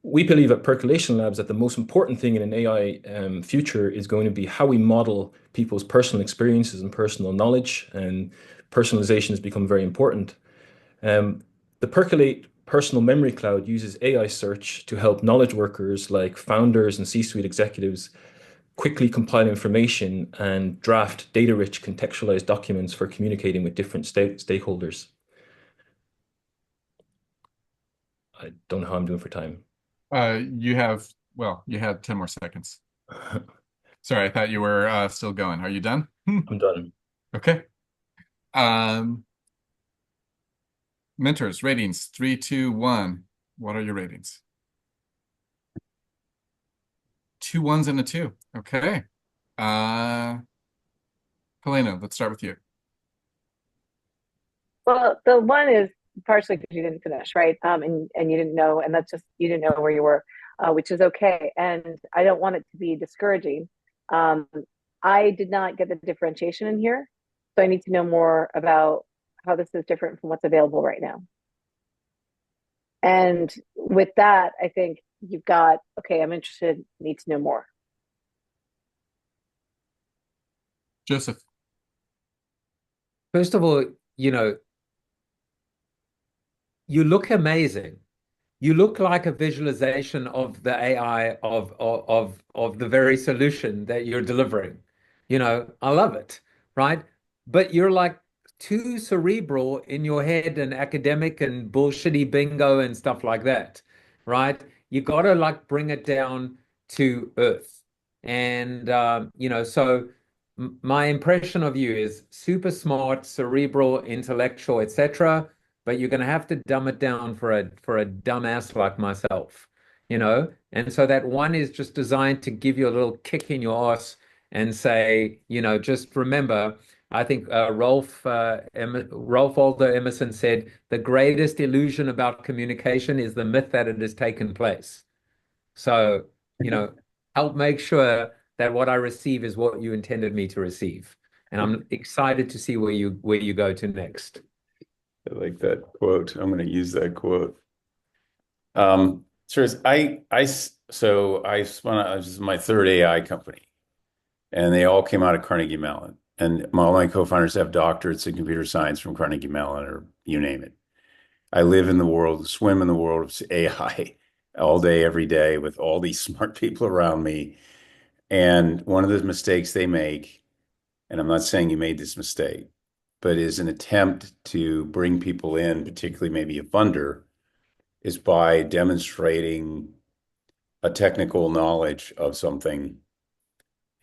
we believe at Percolation Labs that the most important thing in an AI future is going to be how we model people's personal experiences and personal knowledge, and personalization has become very important. Um, the Percolate Personal Memory Cloud uses AI search to help knowledge workers like founders and C-suite executives quickly compile information and draft data-rich contextualized documents for communicating with different stakeholders. I don't know how I'm doing for time. You had 10 more seconds. Sorry, I thought you were still going. Are you done? I'm done. Okay. Mentors, ratings, 3, 2, 1. What are your ratings? 2 ones and a 2. Okay. Helena, let's start with you. Well, the one is partially because you didn't finish, right? And you didn't know, and that's just you didn't know where you were, which is okay. And I don't want it to be discouraging. I did not get the differentiation in here, so I need to know more about how this is different from what's available right now. And with that, I think you've got, okay, I'm interested, need to know more. Joseph. First of all, you look amazing. You look like a visualization of the AI of the very solution that you're delivering. I love it, right? But you're like too cerebral in your head and academic and bullshitty bingo and stuff like that, right? You got to like bring it down to earth. And so my impression of you is super smart, cerebral, intellectual, etc. But you're going to have to dumb it down for a dumbass like myself, And so that one is just designed to give you a little kick in your ass and say, just remember. I think Ralph Waldo Emerson said the greatest illusion about communication is the myth that it has taken place. So, help make sure that what I receive is what you intended me to receive. And I'm excited to see where you go to next. I like that quote. I'm going to use that quote. So this is my third AI company, and they all came out of Carnegie Mellon. And all my co-founders have doctorates in computer science from Carnegie Mellon, or you name it. I live in the world, swim in the world of AI all day, every day, with all these smart people around me. And one of the mistakes they make, and I'm not saying you made this mistake, but is an attempt to bring people in, particularly maybe a funder, is by demonstrating a technical knowledge of something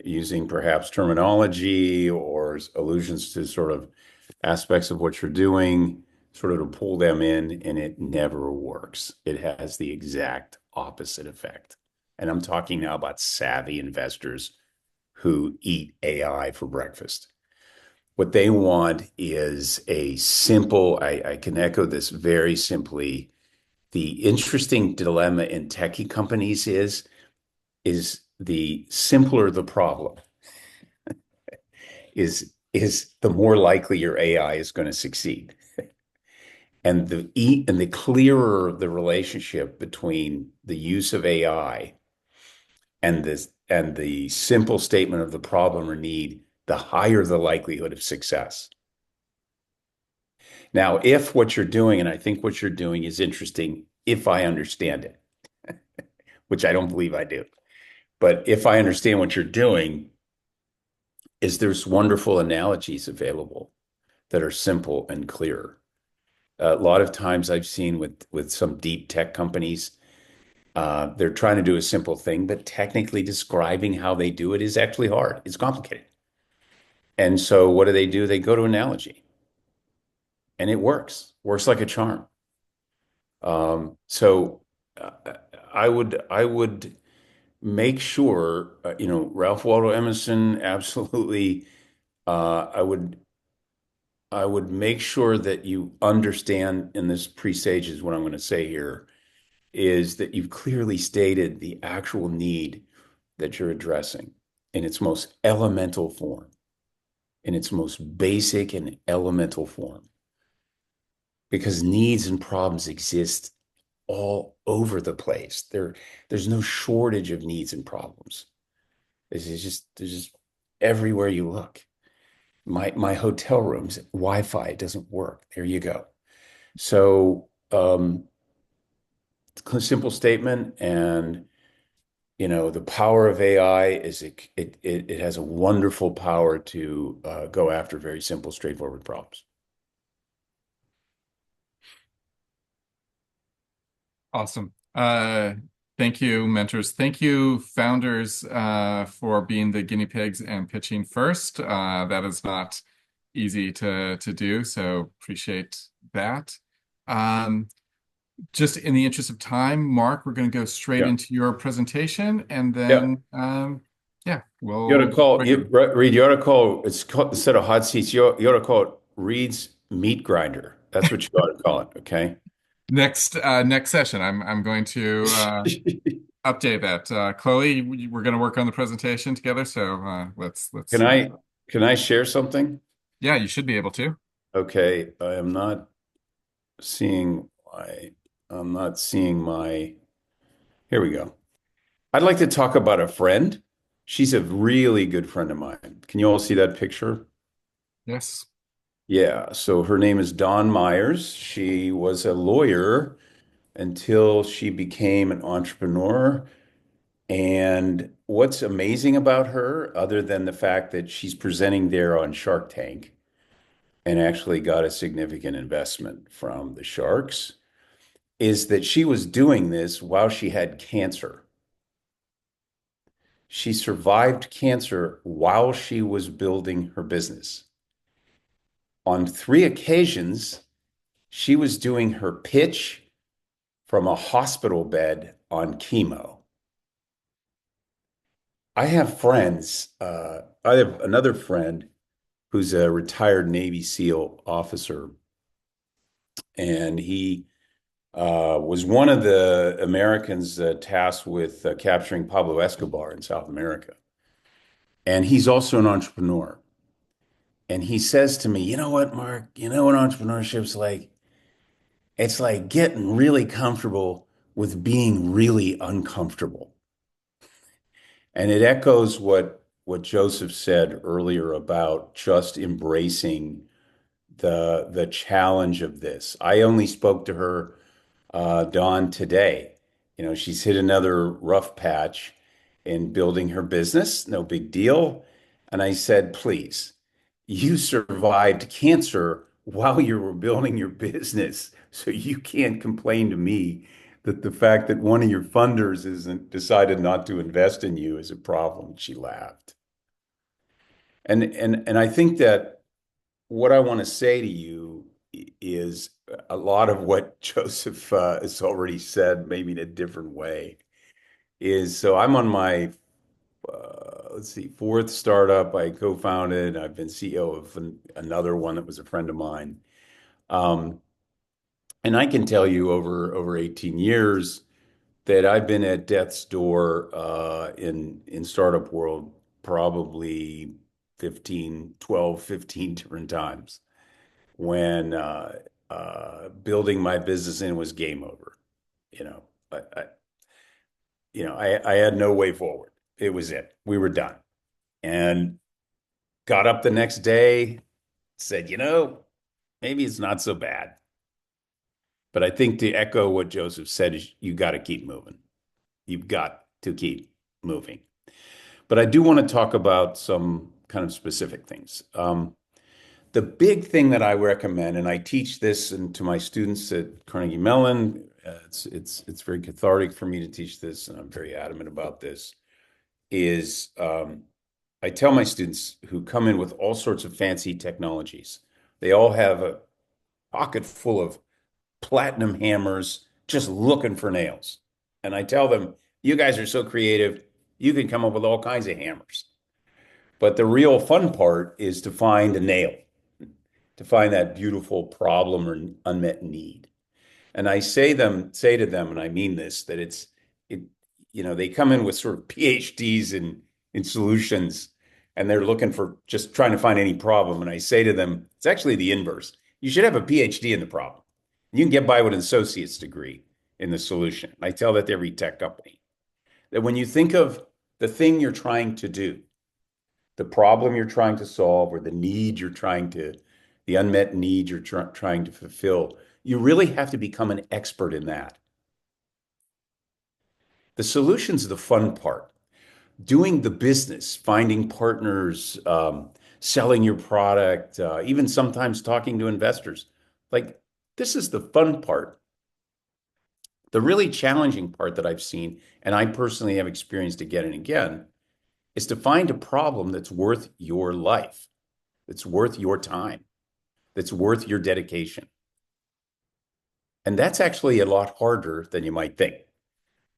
using perhaps terminology or allusions to sort of aspects of what you're doing, sort of to pull them in, and it never works. It has the exact opposite effect. And I'm talking now about savvy investors who eat AI for breakfast. What they want is a simple, I can echo this very simply. The interesting dilemma in techie companies is the simpler the problem is the more likely your AI is going to succeed. And the clearer the relationship between the use of AI and the simple statement of the problem or need, the higher the likelihood of success. Now, if what you're doing, and I think what you're doing is interesting, if I understand it, which I don't believe I do, but if I understand what you're doing, is there's wonderful analogies available that are simple and clear. A lot of times I've seen with some deep tech companies, they're trying to do a simple thing, but technically describing how they do it is actually hard. It's complicated. And so what do? They go to analogy. And it works like a charm. So uh, I would make sure, Ralph Waldo Emerson, absolutely. Uh, I would I would make sure that you understand in this presage is what I'm going to say here is that you've clearly stated the actual need that you're addressing in its most elemental form, in its most basic and elemental form, because needs and problems exist all over the place. There's no shortage of needs and problems. There's just everywhere you look. My hotel rooms, Wi-Fi doesn't work. There you go. So, simple statement, and the power of AI is it has a wonderful power to go after very simple, straightforward problems. Awesome. Thank you, mentors. Thank you, founders, for being the guinea pigs and pitching first. That is not easy to do, so appreciate that. Just in the interest of time, Mark, we're going to go straight Yeah. into your presentation, and then You ought to call Reed. You ought to call instead of hot seats. You ought to call it Reed's meat grinder. That's what you ought to call it. Okay. next session. I'm going to update that. Chloe, we're going to work on the presentation together. So let's. Can I share something? Yeah, you should be able to. Okay, I am not seeing my. Here we go. I'd like to talk about a friend. She's a really good friend of mine. Can you all see that picture? Yes. Yeah, so her name is Dawn Myers. She was a lawyer until she became an entrepreneur. And what's amazing about her, other than the fact that she's presenting there on Shark Tank and actually got a significant investment from the sharks, is that she was doing this while she had cancer. She survived cancer while she was building her business. On 3 occasions, she was doing her pitch from a hospital bed on chemo. I have friends. I have another friend who's a retired Navy SEAL officer, and he was one of the Americans tasked with capturing Pablo Escobar in South America. And he's also an entrepreneur. And he says to me, you know what, Mark? You know what entrepreneurship's like? It's like getting really comfortable with being really uncomfortable. And it echoes what Joseph said earlier about just embracing the challenge of this. I only spoke to her, Dawn, today. She's hit another rough patch in building her business, no big deal. And I said, please, you survived cancer while you were building your business. So you can't complain to me that the fact that one of your funders isn't decided not to invest in you is a problem. She laughed. And I think that what I want to say to you is a lot of what Joseph has already said, maybe in a different way, is so I'm on my, let's see, 4th startup I co-founded. I've been CEO of another one that was a friend of mine. And I can tell you over 18 years that I've been at death's door in startup world probably 15 different times when building my business in was game over. I had no way forward. It was it. We were done. And got up the next day, said, maybe it's not so bad. But I think to echo what Joseph said is you got to keep moving. You've got to keep moving. But I do want to talk about some kind of specific things. The big thing that I recommend, and I teach this to my students at Carnegie Mellon, it's very cathartic for me to teach this, and I'm very adamant about this, is I tell my students who come in with all sorts of fancy technologies, they all have a pocket full of platinum hammers just looking for nails. And I tell them, you guys are so creative, you can come up with all kinds of hammers. But the real fun part is to find a nail, to find that beautiful problem or unmet need. And I say to them, and I mean this, that it, they come in with sort of PhDs in solutions, and they're looking for just trying to find any problem. And I say to them, it's actually the inverse. You should have a PhD in the problem. You can get by with an associate's degree in the solution. I tell that to every tech company, that when you think of the thing you're trying to do, the problem you're trying to solve, or the unmet need you're trying to fulfill, you really have to become an expert in that. The solution's the fun part. Doing the business, finding partners, selling your product, even sometimes talking to investors. Like, this is the fun part. The really challenging part that I've seen, and I personally have experienced again and again, is to find a problem that's worth your life, that's worth your time, that's worth your dedication. And that's actually a lot harder than you might think.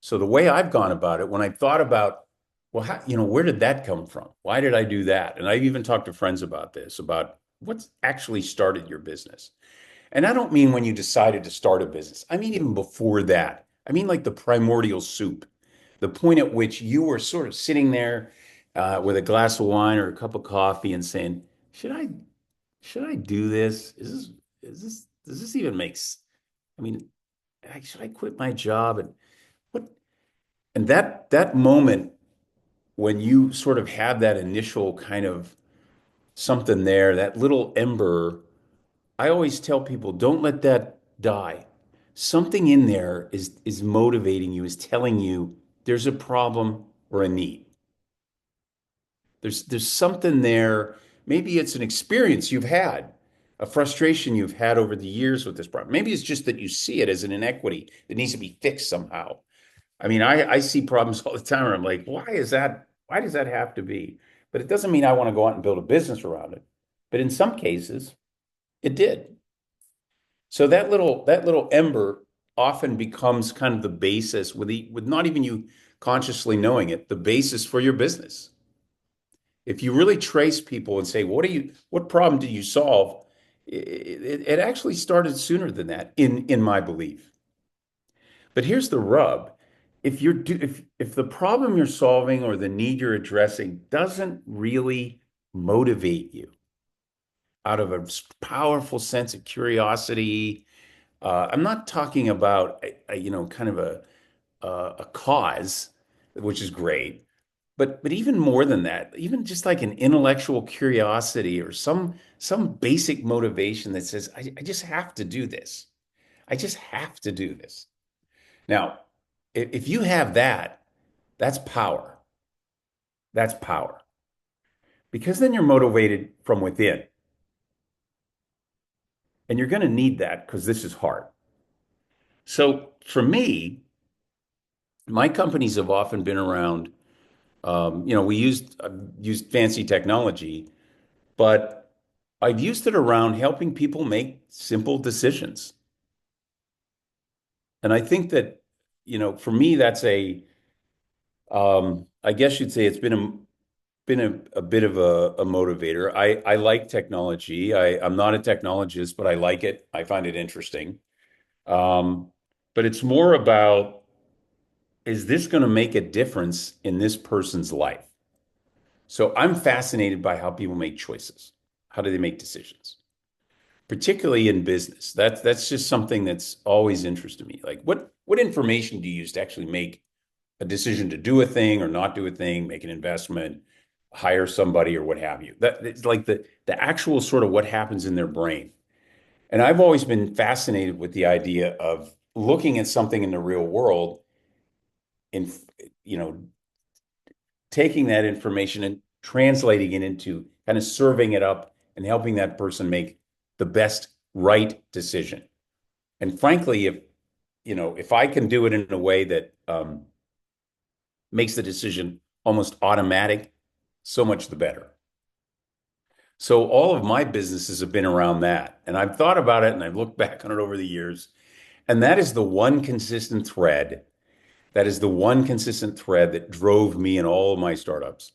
So the way I've gone about it, when I've thought about, well, where did that come from? Why did I do that? And I've even talked to friends about this, about what's actually started your business. And I don't mean when you decided to start a business. I mean even before that. I mean like the primordial soup, the point at which you were sort of sitting there with a glass of wine or a cup of coffee and saying, should I do this? Does this even make sense? I mean, should I quit my job? And that moment when you sort of have that initial kind of something there, that little ember, I always tell people, don't let that die. Something in there is motivating you, is telling you there's a problem or a need. There's something there. Maybe it's an experience you've had, a frustration you've had over the years with this problem. Maybe it's just that you see it as an inequity that needs to be fixed somehow. I mean, I see problems all the time where I'm like, why does that have to be? But it doesn't mean I want to go out and build a business around it. But in some cases, it did. So that little ember often becomes kind of the basis, with not even you consciously knowing it, the basis for your business. If you really trace people and say, what problem did you solve? It actually started sooner than that, in my belief. But here's the rub. If the problem you're solving or the need you're addressing doesn't really motivate you out of a powerful sense of curiosity, I'm not talking about kind of a cause, which is great, but even more than that, even just like an intellectual curiosity or some basic motivation that says, I just have to do this. I just have to do this. Now, if you have that, that's power. That's power. Because then you're motivated from within. And you're going to need that because this is hard. So for me, my companies have often been around, we used fancy technology, but I've used it around helping people make simple decisions. And I think that, for me, that's I guess you'd say it's been a bit of a motivator. I like technology. I'm not a technologist, but I like it. I find it interesting. But it's more about, is this going to make a difference in this person's life? So I'm fascinated by how people make choices. How do they make decisions? Particularly in business. That's just something that's always interested me. Like what information do you use to actually make a decision to do a thing or not do a thing, make an investment, hire somebody or what have you? It's like the actual sort of what happens in their brain. And I've always been fascinated with the idea of looking at something in the real world and, taking that information and translating it into kind of serving it up and helping that person make the best right decision. And frankly, if I can do it in a way that makes the decision almost automatic, so much the better. So all of my businesses have been around that. And I've thought about it and I've looked back on it over the years. And that is the one consistent thread. That is the one consistent thread that drove me in all of my startups.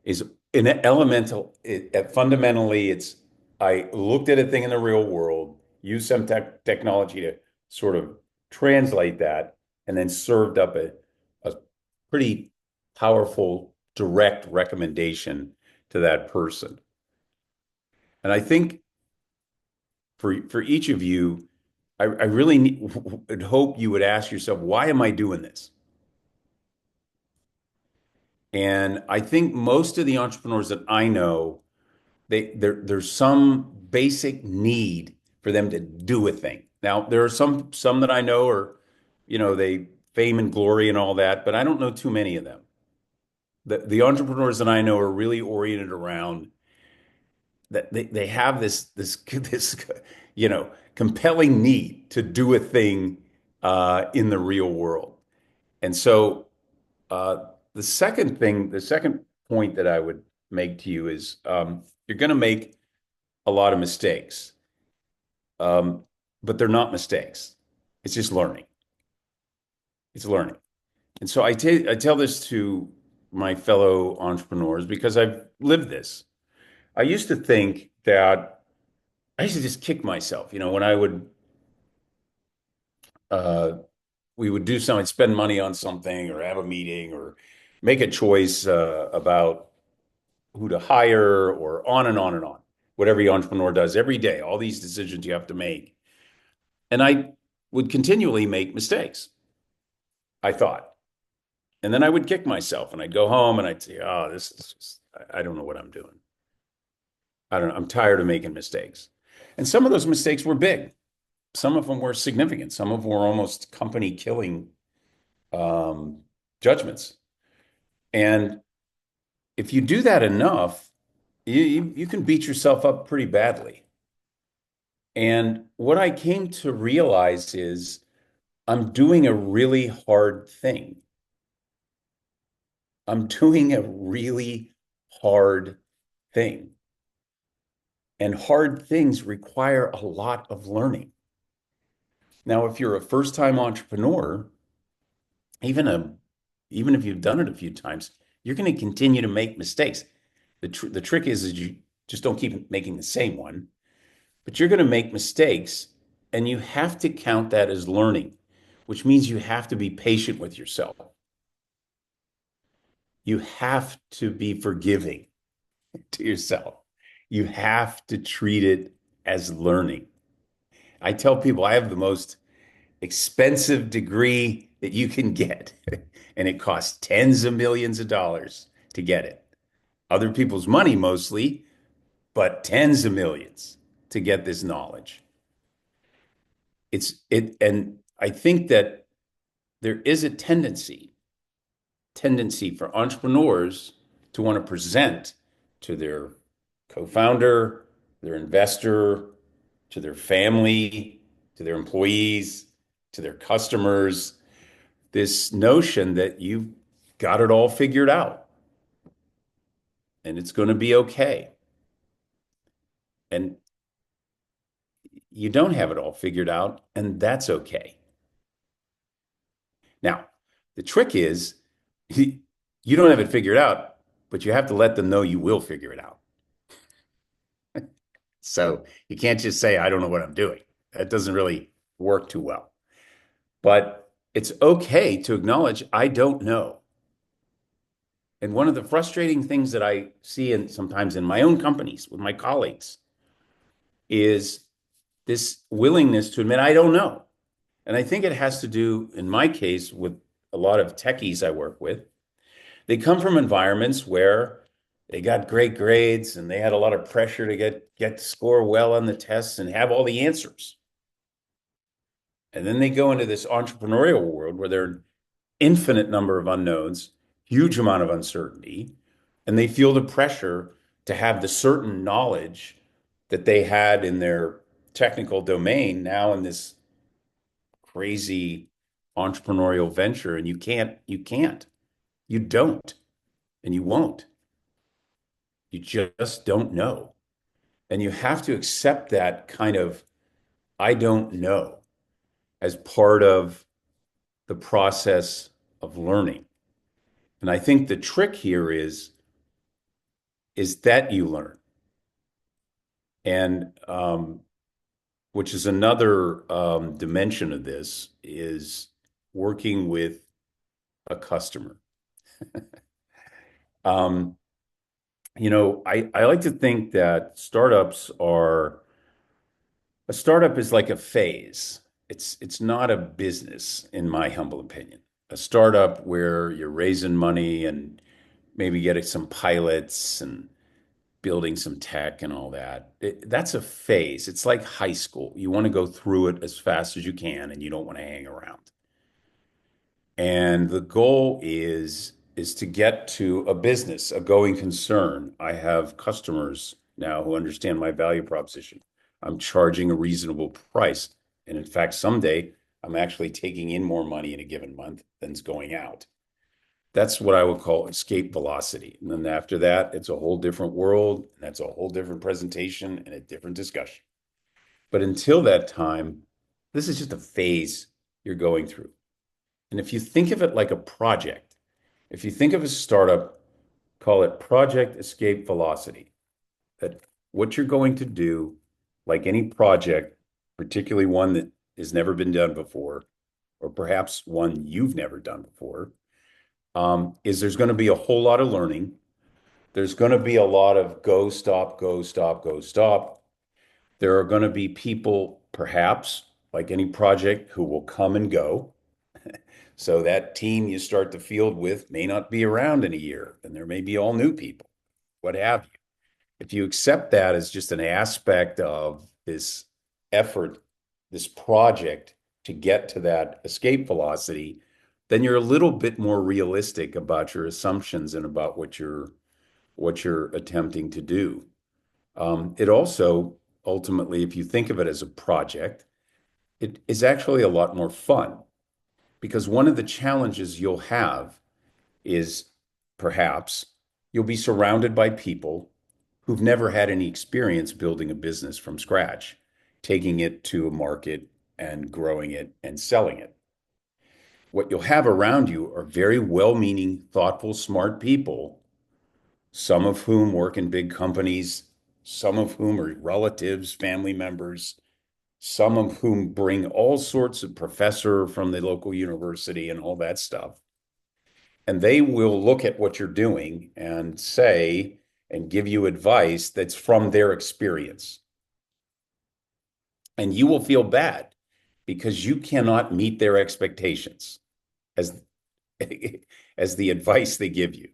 Is in elemental, fundamentally, it's I looked at a thing in the real world, used some technology to sort of translate that, and then served up a pretty powerful, direct recommendation to that person. And I think for each of you, I really would hope you would ask yourself, why am I doing this? And I think most of the entrepreneurs that I know, there's some basic need for them to do a thing. Now, there are some that I know are, they fame and glory and all that, but I don't know too many of them. The entrepreneurs that I know are really oriented around that they have this compelling need to do a thing in the real world. And so the second point that I would make to you is you're going to make a lot of mistakes, but they're not mistakes. It's just learning. It's learning. And so I tell this to my fellow entrepreneurs because I've lived this. I used to think that I used to just kick myself, when I would we would do something, spend money on something or have a meeting or make a choice about who to hire or on and on and on. What every entrepreneur does every day, all these decisions you have to make. And I would continually make mistakes, I thought. And then I would kick myself and I'd go home and I'd say, oh, this is just, I don't know what I'm doing. I don't know. I'm tired of making mistakes. And some of those mistakes were big. Some of them were significant. Some of them were almost company killing judgments. And if you do that enough, you can beat yourself up pretty badly. And what I came to realize is I'm doing a really hard thing. I'm doing a really hard thing. And hard things require a lot of learning. Now, if you're a first-time entrepreneur, even if you've done it a few times, you're going to continue to make mistakes. The trick is you just don't keep making the same one, but you're going to make mistakes, and you have to count that as learning, which means you have to be patient with yourself. You have to be forgiving to yourself. You have to treat it as learning. I tell people I have the most expensive degree that you can get, and it costs tens of millions of dollars to get it. Other people's money mostly, but tens of millions to get this knowledge. And I think that there is a tendency for entrepreneurs to want to present to their co-founder, their investor, to their family, to their employees, to their customers, this notion that you've got it all figured out and it's going to be okay. And you don't have it all figured out, and that's okay. Now, the trick is you don't have it figured out, but you have to let them know you will figure it out. So you can't just say, I don't know what I'm doing. That doesn't really work too well. But it's okay to acknowledge, I don't know. And one of the frustrating things that I see sometimes in my own companies with my colleagues is this willingness to admit, I don't know. And I think it has to do, in my case, with a lot of techies I work with. They come from environments where they got great grades and they had a lot of pressure to get to score well on the tests and have all the answers. And then they go into this entrepreneurial world where there are an infinite number of unknowns, huge amount of uncertainty, and they feel the pressure to have the certain knowledge that they had in their technical domain now in this crazy entrepreneurial venture. And you don't, and you won't. You just don't know. And you have to accept that kind of, I don't know. as part of the process of learning. And I think the trick here is that you learn. And which is another dimension of this, is working with a customer. I like to think that a startup is like a phase. It's not a business, in my humble opinion. A startup where you're raising money and maybe getting some pilots and building some tech and all that. That's a phase. It's like high school. You want to go through it as fast as you can, and you don't want to hang around. And the goal is to get to a business, a going concern. I have customers now who understand my value proposition. I'm charging a reasonable price. And in fact, someday I'm actually taking in more money in a given month than's going out. That's what I would call escape velocity. And then after that, it's a whole different world. And that's a whole different presentation and a different discussion. But until that time, this is just a phase you're going through. And if you think of it like a project, if you think of a startup, call it Project Escape Velocity. That what you're going to do, like any project, particularly one that has never been done before, or perhaps one you've never done before, is there's going to be a whole lot of learning. There's going to be a lot of go, stop, go, stop, go, stop. There are going to be people, perhaps, like any project, who will come and go. So that team you start the field with may not be around in a year, and there may be all new people, what have you. If you accept that as just an aspect of this effort, this project to get to that escape velocity, then you're a little bit more realistic about your assumptions and about what you're attempting to do. It also, ultimately, if you think of it as a project, it is actually a lot more fun, because one of the challenges you'll have is perhaps you'll be surrounded by people who've never had any experience building a business from scratch, taking it to a market and growing it and selling it. What you'll have around you are very well-meaning, thoughtful, smart people, some of whom work in big companies, some of whom are relatives, family members, some of whom bring all sorts of professor from the local university and all that stuff. And they will look at what you're doing and say, and give you advice that's from their experience. And you will feel bad because you cannot meet their expectations as the advice they give you.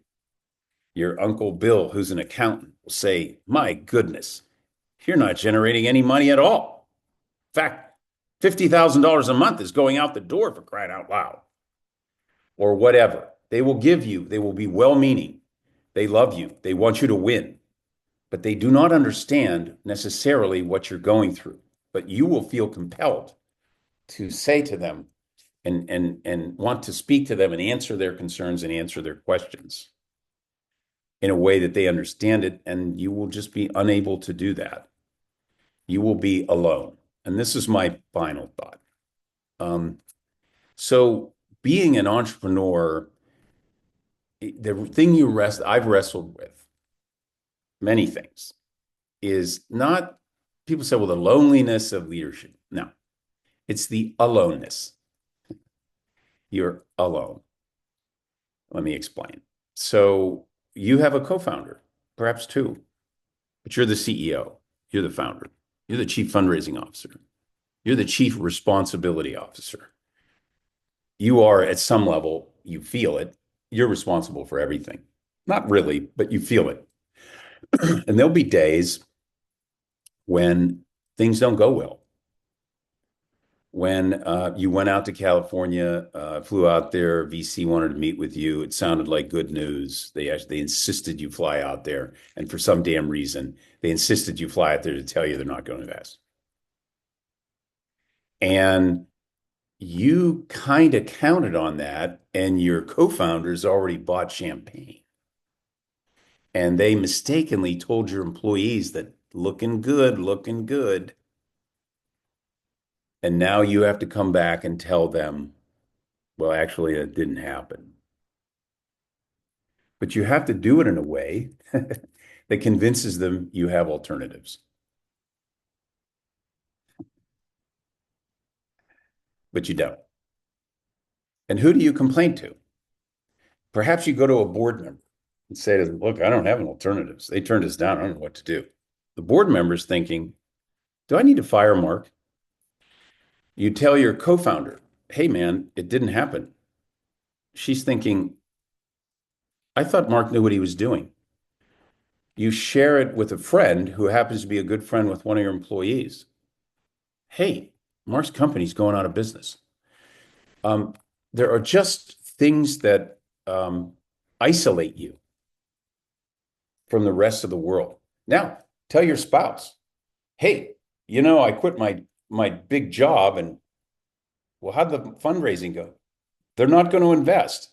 Your Uncle Bill, who's an accountant, will say, my goodness, you're not generating any money at all. In fact, $50,000 a month is going out the door, for crying out loud. Or whatever. They will be well-meaning. They love you. They want you to win. But they do not understand necessarily what you're going through. But you will feel compelled to say to them and want to speak to them and answer their concerns and answer their questions in a way that they understand it, and you will just be unable to do that. You will be alone. And this is my final thought. So being an entrepreneur, the thing I've wrestled with, many things, is not, people say, well, the loneliness of leadership. No, it's the aloneness. You're alone. Let me explain. So you have a co-founder, perhaps two, but you're the CEO, you're the founder, you're the chief fundraising officer, you're the chief responsibility officer. You are, at some level, you feel it, you're responsible for everything. Not really, but you feel it. And there'll be days when things don't go well. When you went out to California, flew out there, VC wanted to meet with you. It sounded like good news. They insisted you fly out there. And for some damn reason, they insisted you fly out there to tell you they're not going to invest. And you kind of counted on that, and your co-founders already bought champagne. And they mistakenly told your employees that looking good, looking good. And now you have to come back and tell them, well, actually, it didn't happen. But you have to do it in a way that convinces them you have alternatives. But you don't. And who do you complain to? Perhaps you go to a board member and say to them, look, I don't have an alternatives. They turned us down. I don't know what to do. The board member's thinking, do I need to fire Mark? You tell your co-founder, hey, man, it didn't happen. She's thinking, I thought Mark knew what he was doing. You share it with a friend who happens to be a good friend with one of your employees. Hey, Mark's company's going out of business. There are just things that isolate you from the rest of the world. Now, tell your spouse, hey, I quit my big job, and well, how'd the fundraising go? They're not going to invest.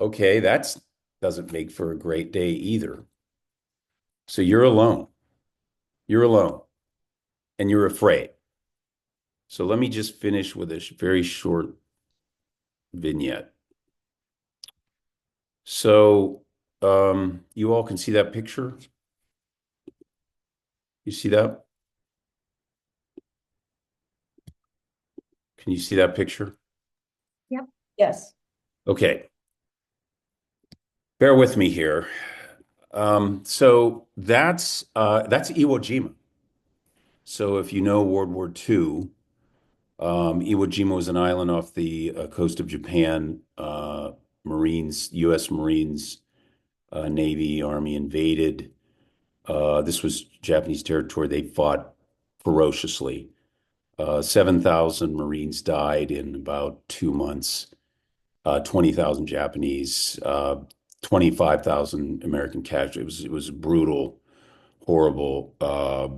Okay, that doesn't make for a great day either. So you're alone. You're alone, and you're afraid. So let me just finish with a very short vignette. So you all can see that picture? You see that? Can you see that picture? Yep. Yes. Okay. Bear with me here. So that's Iwo Jima. So if you know World War II, Iwo Jima was an island off the coast of Japan. Marines, U.S. Marines, Navy, Army invaded. This was Japanese territory. They fought ferociously. 7,000 Marines died in about 2 months. 20,000 Japanese, 25,000 American casualties. It was a brutal, horrible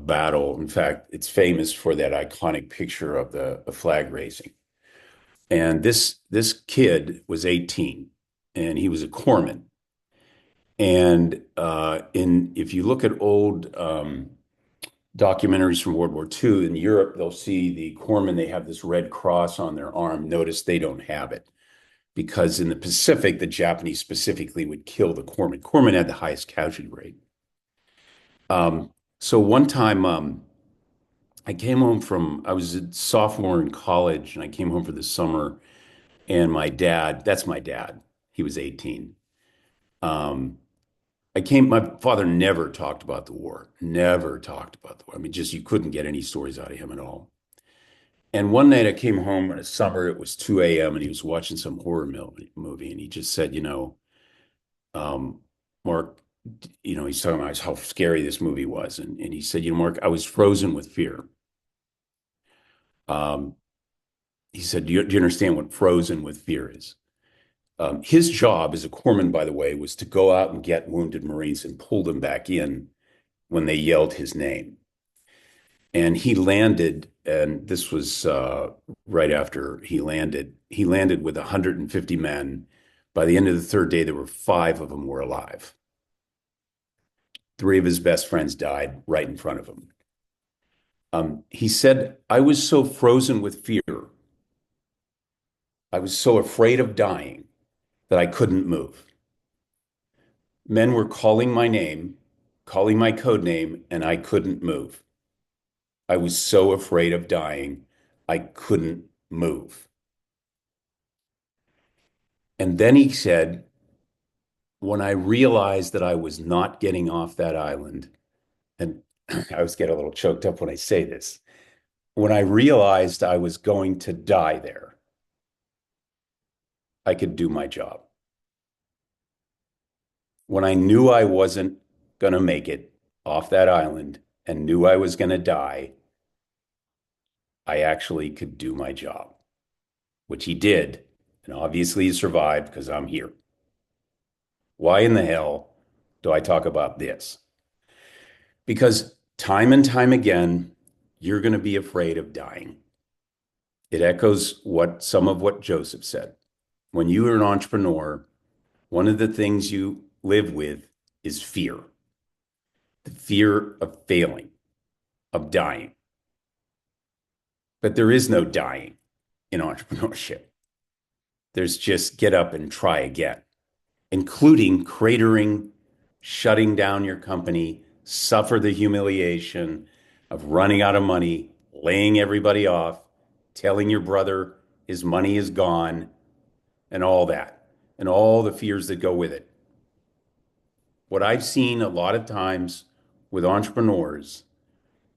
battle. In fact, it's famous for that iconic picture of the flag raising. And this kid was 18, and he was a corpsman. And if you look at old documentaries from World War II in Europe, they'll see the corpsmen, they have this red cross on their arm. Notice they don't have it, because in the Pacific, the Japanese specifically would kill the corpsmen. Corpsmen had the highest casualty rate. So one time, I was a sophomore in college, and I came home for the summer, and that's my dad. He was 18. My father never talked about the war, never talked about the war. I mean, just you couldn't get any stories out of him at all. And one night I came home in the summer, it was 2 a.m., and he was watching some horror movie, and he just said, Mark, he's talking about how scary this movie was. And he said, Mark, I was frozen with fear. He said, do you understand what frozen with fear is? His job as a corpsman, by the way, was to go out and get wounded Marines and pull them back in when they yelled his name. And he landed, and this was right after he landed. He landed with 150 men. By the end of the third day, there were 5 of them were alive. 3 of his best friends died right in front of him. He said, I was so frozen with fear. I was so afraid of dying that I couldn't move. Men were calling my name, calling my code name, and I couldn't move. I was so afraid of dying, I couldn't move. And then he said, when I realized that I was not getting off that island, and I always get a little choked up when I say this, when I realized I was going to die there, I could do my job. When I knew I wasn't going to make it off that island and knew I was going to die, I actually could do my job, which he did. And obviously he survived because I'm here. Why in the hell do I talk about this? Because time and time again, you're going to be afraid of dying. It echoes some of what Joseph said. When you are an entrepreneur, one of the things you live with is fear. The fear of failing, of dying. But there is no dying in entrepreneurship. There's just get up and try again, including cratering, shutting down your company, suffer the humiliation of running out of money, laying everybody off, telling your brother his money is gone, and all that, and all the fears that go with it. What I've seen a lot of times with entrepreneurs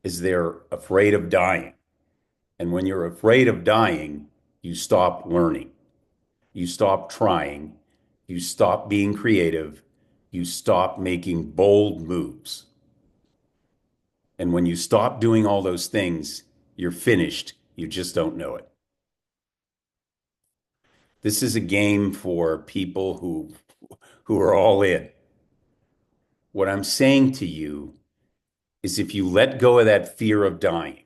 is they're afraid of dying. And when you're afraid of dying, you stop learning, you stop trying, you stop being creative, you stop making bold moves. And when you stop doing all those things, you're finished. You just don't know it. This is a game for people who are all in. What I'm saying to you is if you let go of that fear of dying,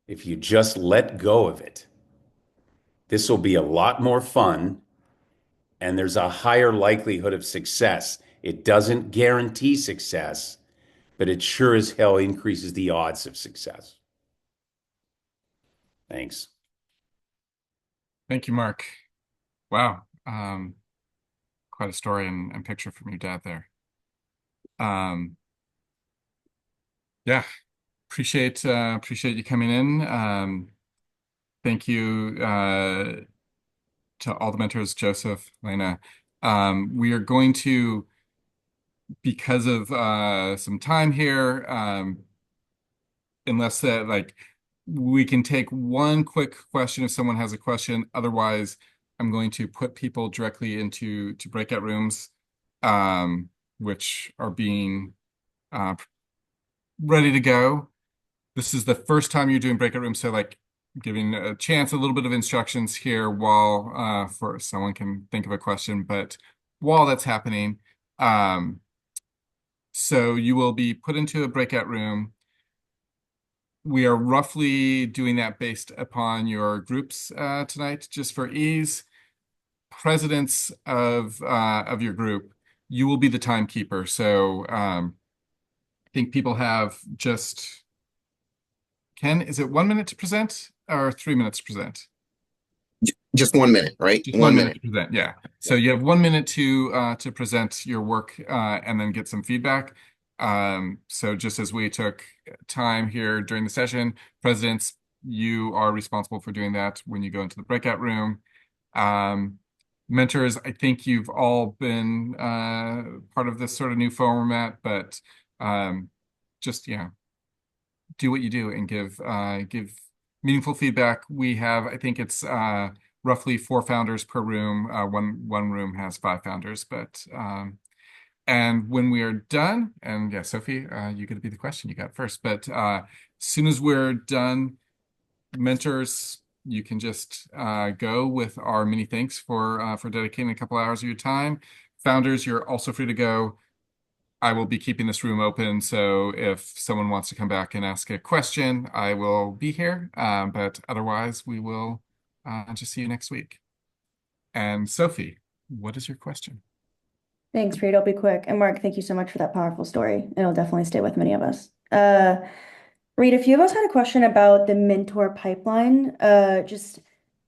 if you just let go of it, this will be a lot more fun and there's a higher likelihood of success. It doesn't guarantee success, but it sure as hell increases the odds of success. Thanks. Thank you, Mark. Wow. Quite a story and picture from your dad there. Yeah, appreciate you coming in. Thank you to all the mentors, Joseph, Lena. We are going to, because of some time here, unless like we can take one quick question if someone has a question. Otherwise, I'm going to put people directly into breakout rooms, which are being ready to go. This is the first time you're doing breakout rooms, so like giving a chance, a little bit of instructions here while for someone can think of a question, but while that's happening, so you will be put into a breakout room. We are roughly doing that based upon your groups tonight, just for ease. Presidents of your group, you will be the timekeeper. So I think people have just, Ken, is it 1 minute to present or 3 minutes to present? Just 1 minute, right? Just 1 minute to present, yeah. So you have 1 minute to present your work and then get some feedback. So just as we took time here during the session, presidents, you are responsible for doing that when you go into the breakout room. Mentors, I think you've all been part of this sort of new format, but just, do what you do and give meaningful feedback. We have, I think it's roughly 4 founders per room. One room has 5 founders, but and when we are done, and yeah, Sophie, you get to be the question you got first. But as soon as we're done, mentors, you can just go with our many thanks for dedicating a couple hours of your time. Founders, you're also free to go. I will be keeping this room open, so if someone wants to come back and ask a question, I will be here. But otherwise, we will just see you next week. And Sophie, what is your question? Thanks, Reid. I'll be quick. And Mark, thank you so much for that powerful story. It'll definitely stay with many of us. Reid, a few of us had a question about the mentor pipeline. Just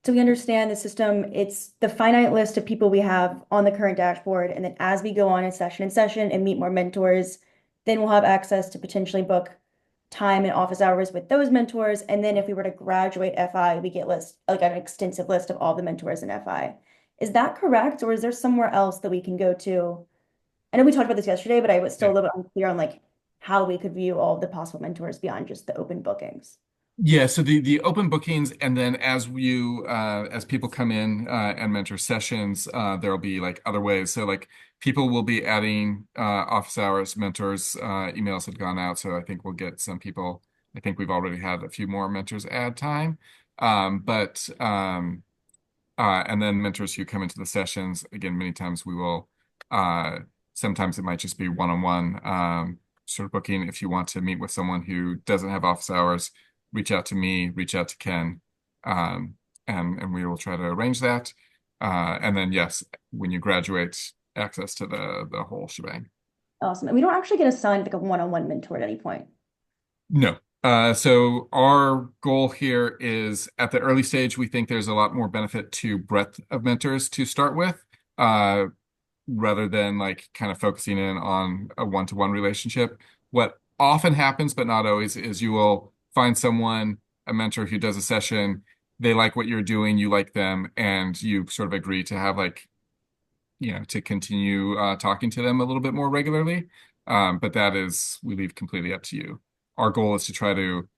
so we understand the system, it's the finite list of people we have on the current dashboard. And then as we go on in session and meet more mentors, then we'll have access to potentially book time and office hours with those mentors. And then if we were to graduate FI, we get like an extensive list of all the mentors in FI. Is that correct? Or is there somewhere else that we can go to? I know we talked about this yesterday, but I was still a little bit unclear on like how we could view all of the possible mentors beyond just the open bookings. Yeah, so the open bookings, and then as people come in and mentor sessions, there'll be like other ways. So like people will be adding office hours, mentors, emails have gone out. So I think we'll get some people. I think we've already had a few more mentors add time. And then mentors who come into the sessions, again, many times we will, sometimes it might just be one-on-one sort of booking. If you want to meet with someone who doesn't have office hours, reach out to me, reach out to Ken, and we will try to arrange that. And then, yes, when you graduate, access to the whole shebang. Awesome. And we don't actually get assigned like a one-on-one mentor at any point. No, So our goal here is at the early stage, we think there's a lot more benefit to breadth of mentors to start with, rather than like kind of focusing in on a one-to-one relationship. What often happens, but not always, is you will find someone, a mentor who does a session, they like what you're doing, you like them, and you sort of agree to have like, to continue talking to them a little bit more regularly. But that is, we leave completely up to you. Our goal is to try to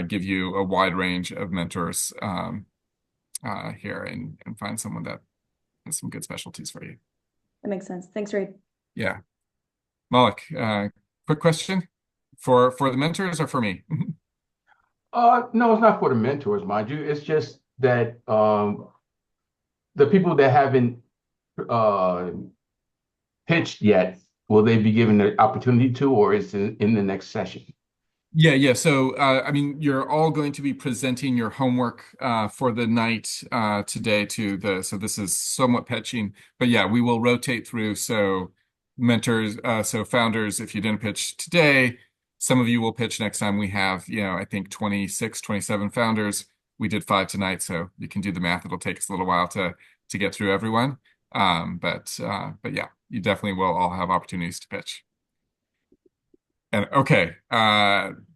give you a wide range of mentors here and find someone that has some good specialties for you. That makes sense. Thanks, Reed. Yeah. Malik, quick question for the mentors or for me? No, it's not for the mentors, mind you. It's just that the people that haven't uh pitched yet, will they be given the opportunity to, or is it in the next session? Yeah. So, I mean, you're all going to be presenting your homework for the night today so this is somewhat pitching, but yeah, we will rotate through. So mentors, so founders, if you didn't pitch today, some of you will pitch next time. We have, I think 26, 27 founders. We did 5 tonight, so you can do the math. It'll take us a little while to get through everyone. But yeah, you definitely will all have opportunities to pitch. And okay,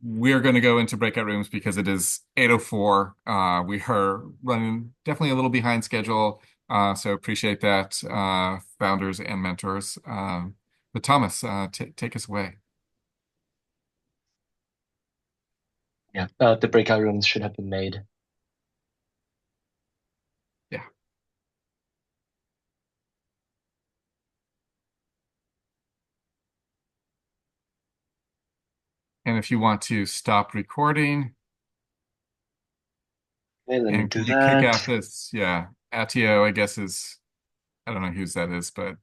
we're going to go into breakout rooms because it is 8:04. We are running definitely a little behind schedule, so appreciate that, founders and mentors. But Thomas, take us away. Yeah, the breakout rooms should have been made. Yeah. And if you want to stop recording Okay, let me and do kick out that. this, Attio, I guess I don't know whose that is, but